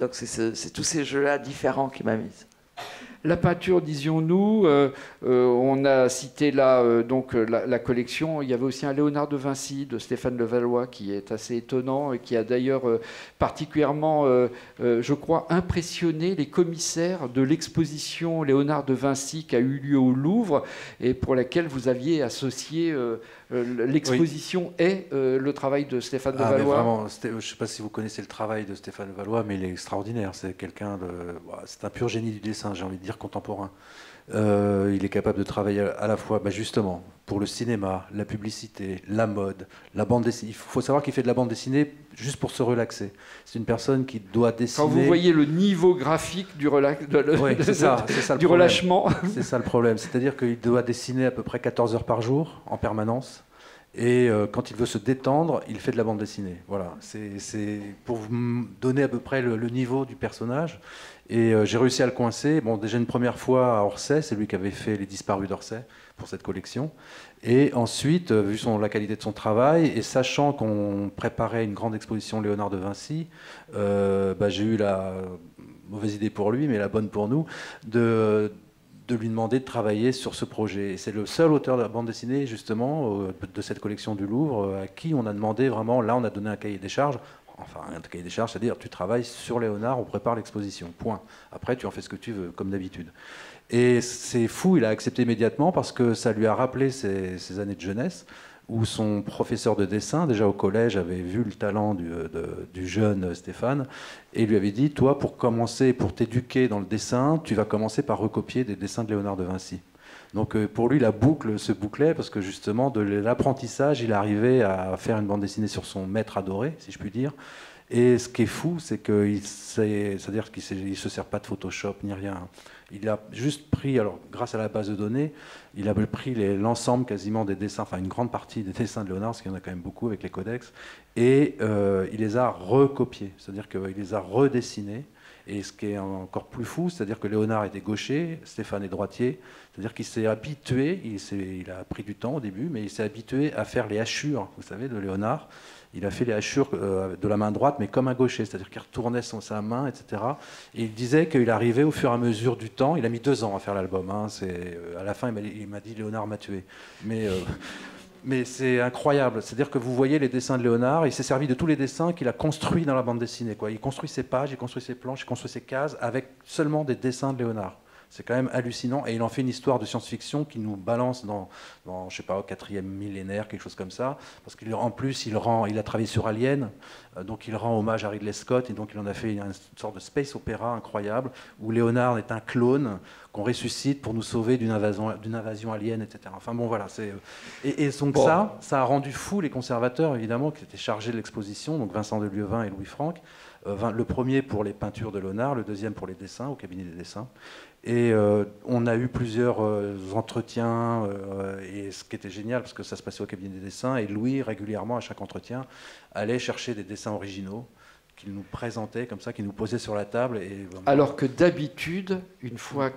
Donc c'est tous ces jeux-là différents qui m'amusent. La peinture, disions-nous, on a cité là donc la collection. Il y avait aussi un Léonard de Vinci de Stéphane Levallois qui est assez étonnant et qui a d'ailleurs particulièrement, je crois, impressionné les commissaires de l'exposition Léonard de Vinci qui a eu lieu au Louvre et pour laquelle vous aviez associé l'exposition et le travail de Stéphane Levallois. Vraiment, je ne sais pas si vous connaissez le travail de Stéphane Levallois, mais il est extraordinaire. C'est c'est un pur génie du dessin, j'ai envie de dire contemporain. Il est capable de travailler à la fois, justement, pour le cinéma, la publicité, la mode, la bande dessinée. Il faut savoir qu'il fait de la bande dessinée juste pour se relaxer. C'est une personne qui doit dessiner. Quand vous voyez le niveau graphique du du relâchement. C'est ça le problème. C'est-à-dire qu'il doit dessiner à peu près 14 heures par jour, en permanence. Et quand il veut se détendre, il fait de la bande dessinée. Voilà, c'est pour vous donner à peu près le niveau du personnage. Et j'ai réussi à le coincer. Bon, déjà une première fois à Orsay, c'est lui qui avait fait Les Disparus d'Orsay pour cette collection. Et ensuite, vu la qualité de son travail, et sachant qu'on préparait une grande exposition Léonard de Vinci, j'ai eu la mauvaise idée pour lui, mais la bonne pour nous, de lui demander de travailler sur ce projet. Et c'est le seul auteur de la bande dessinée, justement, de cette collection du Louvre, à qui on a demandé vraiment, là on a donné un cahier des charges, enfin un cahier des charges, c'est-à-dire tu travailles sur Léonard, on prépare l'exposition, point. Après tu en fais ce que tu veux, comme d'habitude. Et c'est fou, il a accepté immédiatement parce que ça lui a rappelé ses années de jeunesse, où son professeur de dessin, déjà au collège, avait vu le talent du jeune Stéphane, et lui avait dit, toi, pour commencer, pour t'éduquer dans le dessin, tu vas commencer par recopier des dessins de Léonard de Vinci. Donc pour lui, la boucle se bouclait, parce que justement, de l'apprentissage, il arrivait à faire une bande dessinée sur son maître adoré, si je puis dire. Et ce qui est fou, c'est c'est-à-dire qu'il ne se sert pas de Photoshop ni rien. Il a juste pris, alors grâce à la base de données, il a pris l'ensemble quasiment des dessins, enfin une grande partie des dessins de Léonard, parce qu'il y en a quand même beaucoup avec les codex, et il les a recopiés, c'est-à-dire qu'il les a redessinés. Et ce qui est encore plus fou, c'est-à-dire que Léonard était gaucher, Stéphane est droitier, c'est-à-dire qu'il s'est habitué, il a pris du temps au début, mais il s'est habitué à faire les hachures, vous savez, de Léonard. Il a fait les hachures de la main droite, mais comme un gaucher, c'est-à-dire qu'il retournait sa main, etc. Et il disait qu'il arrivait au fur et à mesure du temps, il a mis 2 ans à faire l'album, hein, à la fin il m'a dit « Léonard m'a tué ». Mais c'est incroyable, c'est-à-dire que vous voyez les dessins de Léonard, il s'est servi de tous les dessins qu'il a construits dans la bande dessinée, quoi. Il construit ses pages, il construit ses planches, il construit ses cases avec seulement des dessins de Léonard. C'est quand même hallucinant, et il en fait une histoire de science-fiction qui nous balance dans je sais pas, au 4e millénaire, quelque chose comme ça, parce qu'en plus il a travaillé sur Alien, donc il rend hommage à Ridley Scott, et donc il en a fait une sorte de space opéra incroyable, où Léonard est un clone qu'on ressuscite pour nous sauver d'une invasion alien, etc. Enfin bon, voilà. Et donc ça a rendu fou les conservateurs, évidemment, qui étaient chargés de l'exposition, donc Vincent de Lieuvin et Louis Franck, le premier pour les peintures de Léonard, le deuxième pour les dessins, au cabinet des dessins. Et on a eu plusieurs entretiens, et ce qui était génial, parce que ça se passait au cabinet des dessins, et Louis, régulièrement, à chaque entretien, allait chercher des dessins originaux qu'il nous présentait, comme ça, qu'il nous posait sur la table. Alors que d'habitude, une fois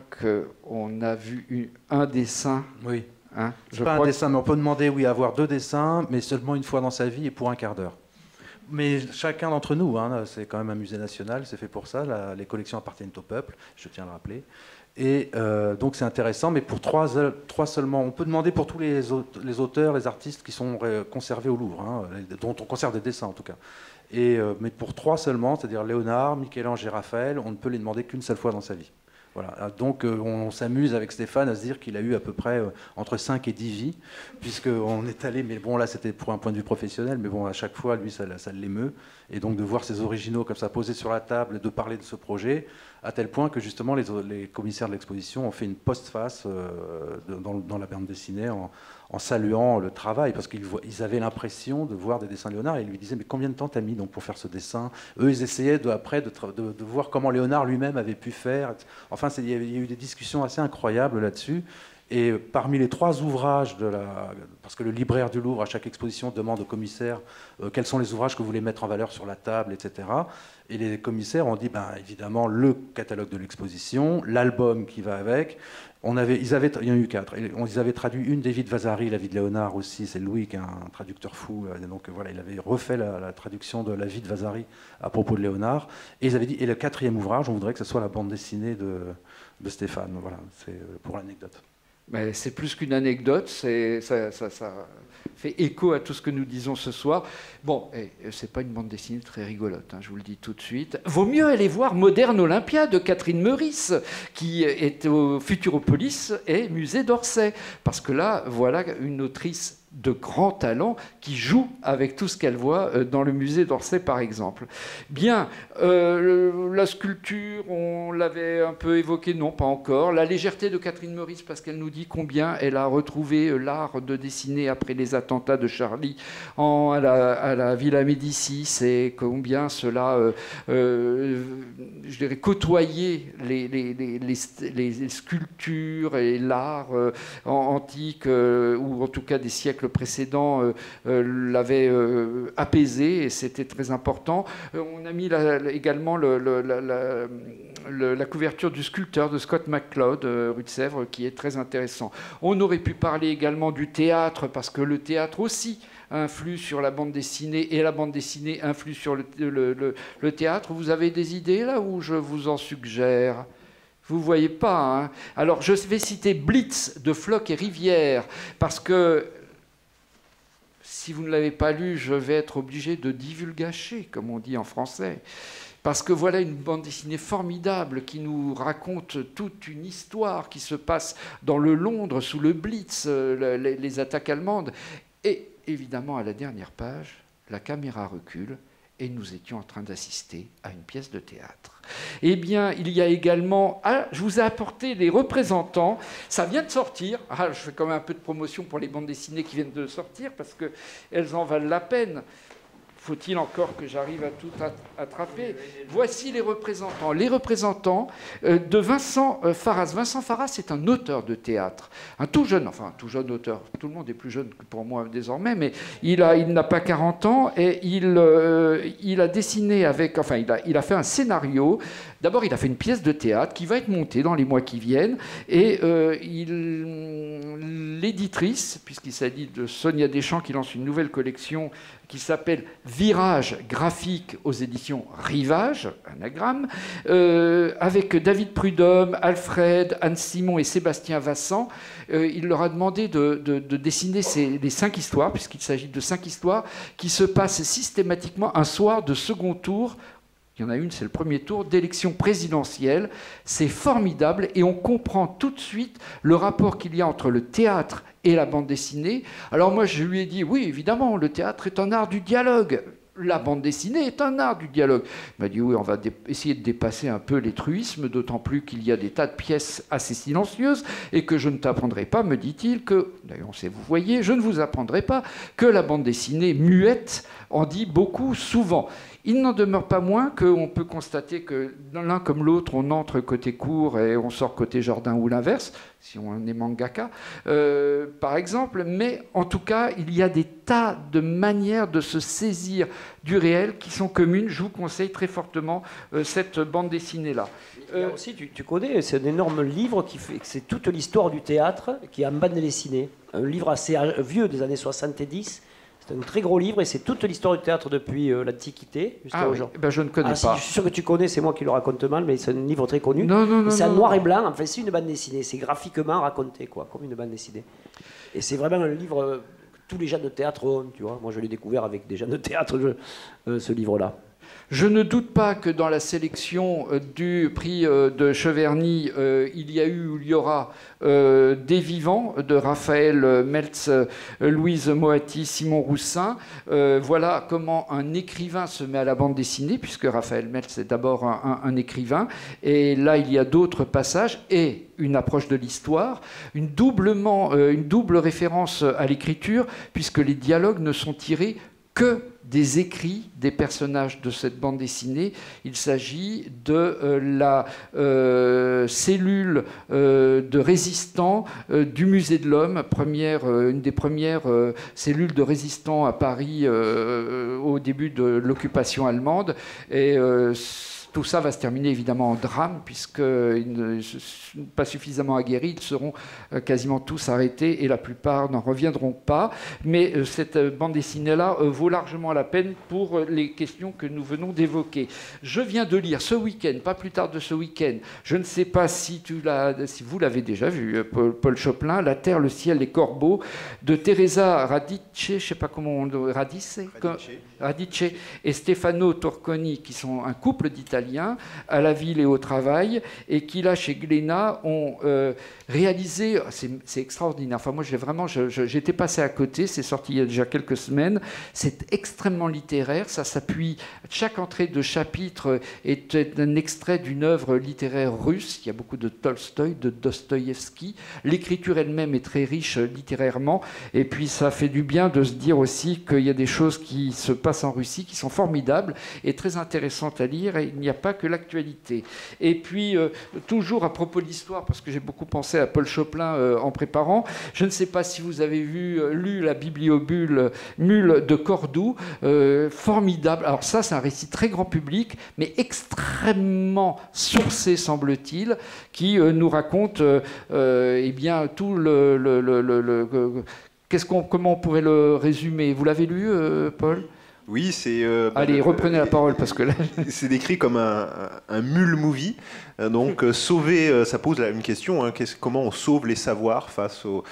qu'on a vu un dessin... Oui, hein, pas un dessin, mais on peut demander, oui, avoir 2 dessins, mais seulement une fois dans sa vie et pour un quart d'heure. Mais chacun d'entre nous, hein, c'est quand même un musée national, c'est fait pour ça, les collections appartiennent au peuple, je tiens à le rappeler. Et donc c'est intéressant, mais pour 3 seulement. On peut demander pour tous les auteurs, les artistes qui sont conservés au Louvre, hein, dont on conserve des dessins en tout cas. Mais pour 3 seulement, c'est-à-dire Léonard, Michel-Ange et Raphaël, on ne peut les demander qu'une seule fois dans sa vie. Voilà. Donc on s'amuse avec Stéphane à se dire qu'il a eu à peu près entre 5 et 10 vies, puisqu'on est allé, mais bon là c'était pour un point de vue professionnel, mais bon à chaque fois lui ça l'émeut, et donc de voir ces originaux comme ça posés sur la table, de parler de ce projet, à tel point que justement les commissaires de l'exposition ont fait une postface dans la bande dessinée en saluant le travail, parce qu'ils avaient l'impression de voir des dessins de Léonard, et ils lui disaient mais combien de temps t'as mis donc pour faire ce dessin? Eux, ils essayaient après de voir comment Léonard lui-même avait pu faire. Enfin, il y a eu des discussions assez incroyables là-dessus. Et parmi les 3 ouvrages parce que le libraire du Louvre à chaque exposition demande au commissaire quels sont les ouvrages que vous voulez mettre en valeur sur la table, etc. Et les commissaires ont dit évidemment le catalogue de l'exposition, l'album qui va avec. Il y en a eu 4. Ils avaient traduit une d'Évide Vasari, La vie de Léonard aussi. C'est Louis qui est un traducteur fou. Donc voilà, il avait refait la traduction de La vie de Vasari à propos de Léonard. Et ils avaient dit, et le 4e ouvrage, on voudrait que ce soit la bande dessinée de Stéphane. Voilà, c'est pour l'anecdote. Mais c'est plus qu'une anecdote, ça fait écho à tout ce que nous disons ce soir. Bon, c'est pas une bande dessinée très rigolote, je vous le dis tout de suite. Vaut mieux aller voir Moderne Olympia de Catherine Meurice, qui est au Futuropolis et Musée d'Orsay. Parce que là, voilà une autrice de grand talent qui joue avec tout ce qu'elle voit dans le musée d'Orsay, par exemple. Bien, la sculpture, on l'avait un peu évoqué, non, pas encore. La légèreté de Catherine Meurice, parce qu'elle nous dit combien elle a retrouvé l'art de dessiner après les attentats de Charlie à la Villa Médicis, et combien cela, je dirais, côtoyer les sculptures et l'art antique, ou en tout cas des siècles précédents, l'avait apaisé, et c'était très important. On a mis également la couverture du sculpteur de Scott McCloud, rue de Sèvres, qui est très intéressant. On aurait pu parler également du théâtre, parce que le théâtre aussi influe sur la bande dessinée, et la bande dessinée influe sur le théâtre. Vous avez des idées là, ou je vous en suggère? Vous ne voyez pas, Alors, je vais citer Blitz de Floch et Rivière, parce que si vous ne l'avez pas lu, je vais être obligé de divulgacher, comme on dit en français. Parce que voilà une bande dessinée formidable qui nous raconte toute une histoire qui se passe dans le Londres sous le Blitz, les attaques allemandes. Et évidemment, à la dernière page, la caméra recule et nous étions en train d'assister à une pièce de théâtre. Eh bien, il y a également... je vous ai apporté les représentants. Ça vient de sortir. Je fais quand même un peu de promotion pour les bandes dessinées qui viennent de sortir, parce qu'elles en valent la peine. Faut-il encore que j'arrive à tout attraper? Voici les représentants. Les représentants de Vincent Farras. Vincent Farras est un auteur de théâtre. Un tout jeune auteur. Tout le monde est plus jeune que pour moi désormais, mais il n'a pas 40 ans, et il a dessiné avec... Enfin, il a fait un scénario. D'abord, il a fait une pièce de théâtre qui va être montée dans les mois qui viennent, et l'éditrice, puisqu'il s'agit de Sonia Deschamps, qui lance une nouvelle collection qui s'appelle Virage graphique aux éditions Rivage, anagramme, avec David Prudhomme, Alfred, Anne Simon et Sébastien Vassan. Il leur a demandé de dessiner les 5 histoires, puisqu'il s'agit de 5 histoires qui se passent systématiquement un soir de second tour. Il y en a une, c'est le premier tour d'élection présidentielle. C'est formidable, et on comprend tout de suite le rapport qu'il y a entre le théâtre et la bande dessinée. Alors moi, je lui ai dit, oui, évidemment, le théâtre est un art du dialogue. La bande dessinée est un art du dialogue. Il m'a dit, oui, on va essayer de dépasser un peu les truismes, d'autant plus qu'il y a des tas de pièces assez silencieuses, et que je ne t'apprendrai pas, me dit-il, que, d'ailleurs, vous voyez, je ne vous apprendrai pas que la bande dessinée muette en dit beaucoup souvent. Il n'en demeure pas moins qu'on peut constater que l'un comme l'autre, on entre côté court et on sort côté jardin, ou l'inverse, si on est mangaka, par exemple. Mais en tout cas, il y a des tas de manières de se saisir du réel qui sont communes. Je vous conseille très fortement cette bande dessinée-là. Il y a aussi, tu connais, c'est un énorme livre c'est toute l'histoire du théâtre qui est en bande dessinée. Un livre assez vieux des années 70. C'est un très gros livre, et c'est toute l'histoire du théâtre depuis l'Antiquité jusqu'à aujourd'hui. Je ne connais pas. Si, je suis sûr que tu connais, c'est moi qui le raconte mal, mais c'est un livre très connu. Non. C'est en noir et blanc, enfin c'est une bande dessinée, c'est graphiquement raconté, quoi, comme une bande dessinée. Et c'est vraiment un livre que tous les gens de théâtre ont, tu vois. Moi je l'ai découvert avec des gens de théâtre, ce livre-là. Je ne doute pas que dans la sélection du prix de Cheverny, il y a eu ou il y aura des vivants de Raphaël Meltz, Louise Moatti, Simon Roussin. Voilà comment un écrivain se met à la bande dessinée, puisque Raphaël Meltz est d'abord un écrivain. Et là, il y a d'autres passages et une approche de l'histoire, une double référence à l'écriture, puisque les dialogues ne sont tirés que des écrits des personnages de cette bande dessinée. Il s'agit de la cellule de résistants du Musée de l'Homme, une des premières cellules de résistants à Paris au début de l'occupation allemande. Et tout ça va se terminer évidemment en drame, puisqu'ils ne sont pas suffisamment aguerris, ils seront quasiment tous arrêtés et la plupart n'en reviendront pas. Mais cette bande dessinée-là vaut largement la peine pour les questions que nous venons d'évoquer. Je viens de lire ce week-end, pas plus tard de ce week-end, je ne sais pas si vous l'avez déjà vu, Paul Choplin, La Terre, le ciel, les corbeaux, de Teresa Radice, je ne sais pas comment on dit, Radice et Stefano Torconi, qui sont un couple d'Italiens à la ville et au travail, et qui là chez Glénat ont réalisé, c'est extraordinaire, enfin moi j'étais passé à côté, c'est sorti il y a déjà quelques semaines, c'est extrêmement littéraire, ça s'appuie, chaque entrée de chapitre est un extrait d'une œuvre littéraire russe, il y a beaucoup de Tolstoï, de Dostoïevski, l'écriture elle-même est très riche littérairement, et puis ça fait du bien de se dire aussi qu'il y a des choses qui se passent en Russie qui sont formidables et très intéressantes à lire, et il n'y a pas que l'actualité. Et puis, toujours à propos de l'histoire, parce que j'ai beaucoup pensé à Paul Choplin en préparant, je ne sais pas si vous avez lu la Bibliomule de Cordoue, formidable. Alors ça, c'est un récit très grand public, mais extrêmement sourcé, semble-t-il, qui nous raconte eh bien, tout comment on pourrait le résumer? Vous l'avez lu, Paul? Oui, c'est... Allez, reprenez la parole, parce que là... C'est décrit comme un mule movie. Donc, sauver, ça pose une question, hein, comment on sauve les savoirs face au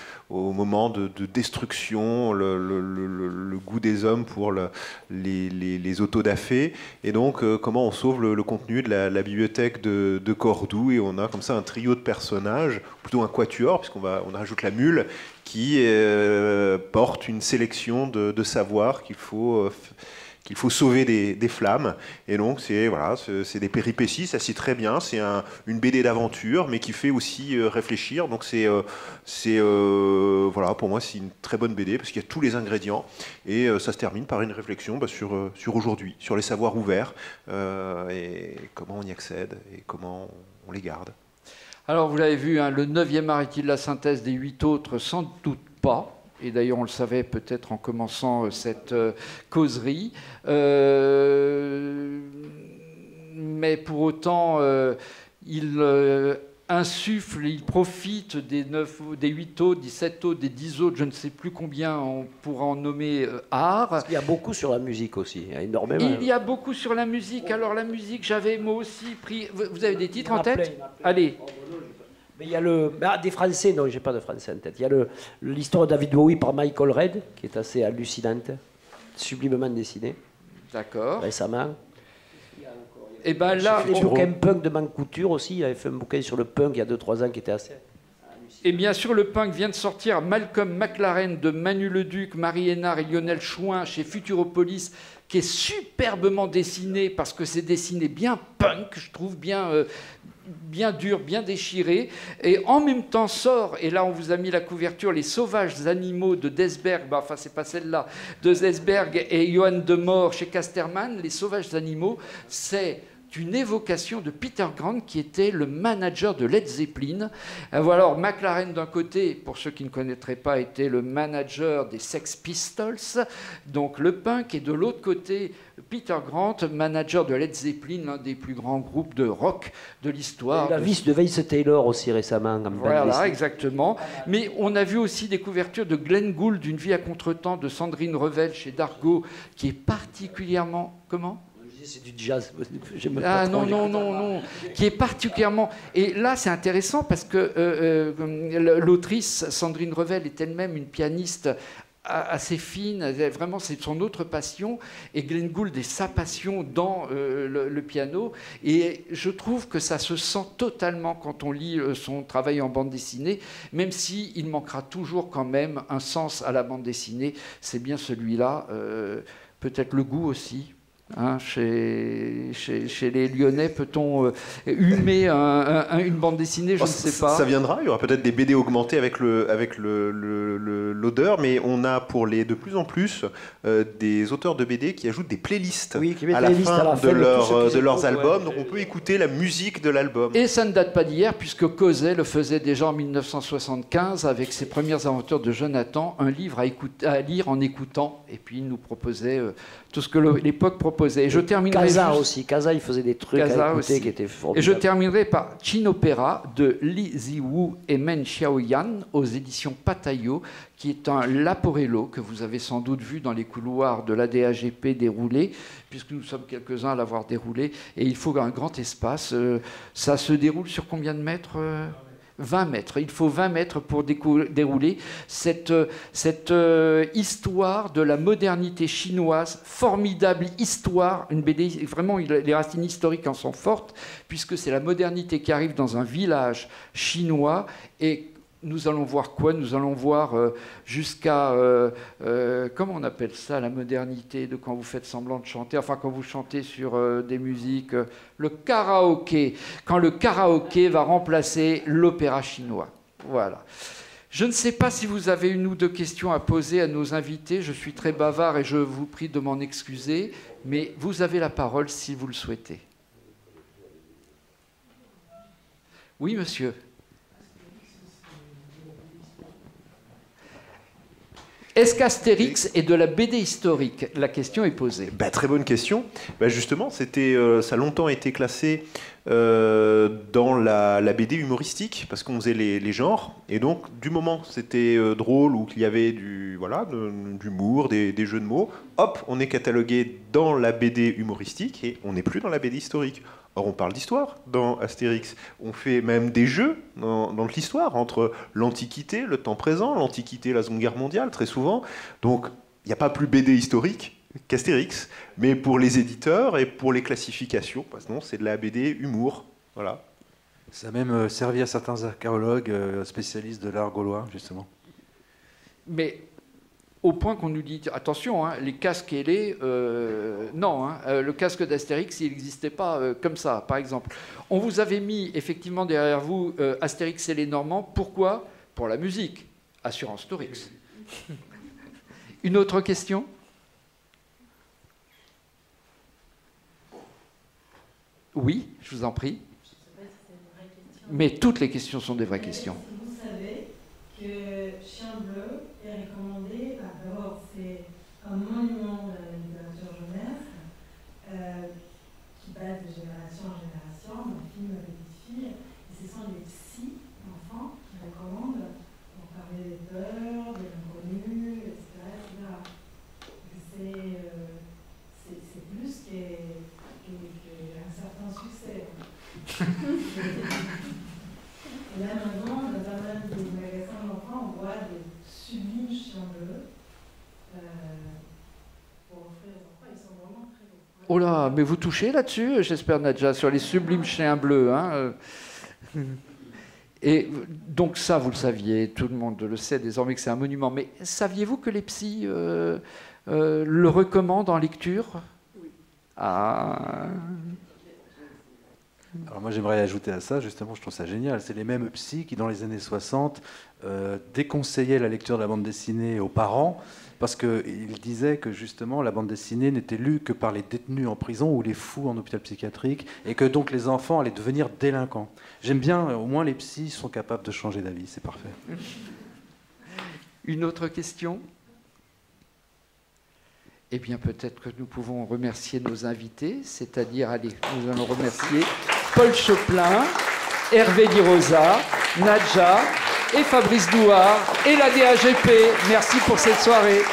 moment de destruction, le goût des hommes pour les autodafés, et donc comment on sauve le contenu de la bibliothèque de Cordoue, et on a comme ça un trio de personnages, plutôt un quatuor, puisqu'on rajoute la mule, qui porte une sélection de savoirs qu'il faut sauver des flammes. Et donc, c'est des péripéties, ça c'est très bien. C'est une BD d'aventure, mais qui fait aussi réfléchir. Donc, pour moi, c'est une très bonne BD, parce qu'il y a tous les ingrédients. Et ça se termine par une réflexion sur aujourd'hui, sur les savoirs ouverts, et comment on y accède, et comment on les garde. Alors, vous l'avez vu, hein, le 9e art est-il la synthèse des 8 autres? Sans doute pas. Et d'ailleurs, on le savait peut-être en commençant cette causerie. Mais pour autant, il insuffle, il profite des 8 autres, des 7 autres, des 10 autres, je ne sais plus combien on pourra en nommer art. Parce qu'il y a beaucoup sur la musique aussi, il y a énormément. Il y a beaucoup sur la musique. Alors la musique, j'avais moi aussi pris... Vous avez des titres en tête? Allez. Mais il y a des Français, non, j'ai pas de Français en tête. Il y a l'histoire de David Bowie par Michael Red, qui est assez hallucinante, sublimement dessinée. D'accord. Récemment. Et ben là, des bouquins punk de Mancouture aussi. Il avait fait un bouquin sur le punk il y a 2-3 ans qui était assez... Et bien sûr, le punk vient de sortir Malcolm McLaren de Manu Leduc, Marie Hénard et Lionel Chouin chez Futuropolis, qui est superbement dessiné, parce que c'est dessiné bien punk, je trouve, bien dur, bien déchiré. Et en même temps sort, et là on vous a mis la couverture, Les Sauvages Animaux de Desberg, enfin c'est pas celle-là, de Desberg et Johan Demore chez Casterman. Les Sauvages Animaux, c'est une évocation de Peter Grant, qui était le manager de Led Zeppelin. Alors, McLaren, d'un côté, pour ceux qui ne connaîtraient pas, était le manager des Sex Pistols, donc le punk, et de l'autre côté, Peter Grant, manager de Led Zeppelin, l'un des plus grands groupes de rock de l'histoire. La vis de Vance Taylor aussi récemment. Voilà, exactement. Mais on a vu aussi des couvertures de Glenn Gould, d'une vie à contretemps, de Sandrine Revel chez Dargaud, qui est particulièrement... Comment ? C'est du jazz. Non. Qui est particulièrement... Et là, c'est intéressant parce que l'autrice Sandrine Revel est elle-même une pianiste assez fine, vraiment c'est son autre passion, et Glenn Gould est sa passion dans le piano, et je trouve que ça se sent totalement quand on lit son travail en bande dessinée, même s'il manquera toujours quand même un sens à la bande dessinée, c'est bien celui-là, peut-être le goût aussi. Hein, chez les Lyonnais, peut-on humer une bande dessinée? Je ne sais pas. Ça viendra, il y aura peut-être des BD augmentées avec l'odeur, mais on a de plus en plus des auteurs de BD qui ajoutent des playlists à la fin de leurs albums, donc on peut écouter la musique de l'album. Et ça ne date pas d'hier, puisque Causet le faisait déjà en 1975 avec ses premières aventures de Jonathan, un livre à lire en écoutant, et puis il nous proposait tout ce que l'époque proposait. Et je terminerai Casa aussi. Casa, il faisait des trucs Casa à écouter aussi. qui étaient formidables. Et je terminerai par Chinopéra de Li Ziwu et Men Xiaoyan aux éditions Patayo, qui est un Laporello que vous avez sans doute vu dans les couloirs de l'ADAGP déroulé, puisque nous sommes quelques-uns à l'avoir déroulé. Et il faut un grand espace. Ça se déroule sur combien de mètres 20 mètres. Il faut 20 mètres pour dérouler cette histoire de la modernité chinoise, formidable histoire, une BD, vraiment les racines historiques en sont fortes, puisque c'est la modernité qui arrive dans un village chinois, et nous allons voir quoi? Nous allons voir jusqu'à, comment on appelle ça, la modernité de quand vous faites semblant de chanter, enfin quand vous chantez sur des musiques, le karaoké, quand le karaoké va remplacer l'opéra chinois. Voilà. Je ne sais pas si vous avez une ou deux questions à poser à nos invités. Je suis très bavard et je vous prie de m'en excuser, mais vous avez la parole si vous le souhaitez. Oui, monsieur. Est-ce qu'Astérix est de la BD historique? La question est posée. Très bonne question. Justement, ça a longtemps été classé dans la BD humoristique, parce qu'on faisait les genres. Et donc, du moment que c'était drôle ou qu'il y avait de l'humour, des jeux de mots, hop, on est catalogué dans la BD humoristique et on n'est plus dans la BD historique. Or, on parle d'histoire dans Astérix. On fait même des jeux dans l'histoire entre l'Antiquité, le temps présent, l'Antiquité, la Seconde Guerre mondiale, très souvent. Donc, il n'y a pas plus BD historique qu'Astérix. Mais pour les éditeurs et pour les classifications, parce que non, c'est de la BD humour. Voilà. Ça a même servi à certains archéologues spécialistes de l'art gaulois, justement. Mais au point qu'on nous dit, attention, les casques ailés, non, le casque d'Astérix, il n'existait pas comme ça, par exemple. On vous avait mis effectivement derrière vous Astérix et les Normands. Pourquoi? Pour la musique. Assurance Torix. Une autre question? Oui, je vous en prie. Mais toutes les questions sont des vraies questions. Vous savez que Chien Bleu est recommandé, d'abord c'est un monument de la littérature jeunesse qui passe de génération en génération, un film avec des filles, et ce sont les enfants qui recommandent pour parler des peurs, des inconnus, etc. C'est plus qu'un certain succès. Et là maintenant, dans un même des magasins d'enfants, on voit des sublimes chiens bleus pour offrir aux enfants. Ils sont vraiment très beaux. Oh là, mais vous touchez là-dessus, j'espère, Nadja, sur les sublimes chiens bleus. Et donc ça, vous le saviez, tout le monde le sait désormais que c'est un monument. Mais saviez-vous que les psys le recommandent en lecture? Oui. Ah. Alors moi j'aimerais ajouter à ça, justement, je trouve ça génial, c'est les mêmes psys qui dans les années 60 déconseillaient la lecture de la bande dessinée aux parents parce qu'ils disaient que justement la bande dessinée n'était lue que par les détenus en prison ou les fous en hôpital psychiatrique et que donc les enfants allaient devenir délinquants. J'aime bien, au moins les psys sont capables de changer d'avis, c'est parfait. Une autre question? Eh bien, peut-être que nous pouvons remercier nos invités, c'est-à-dire, allez, nous allons remercier Paul Choplin, Hervé Di Rosa, Nadja et Fabrice Douard et la DAGP. Merci pour cette soirée.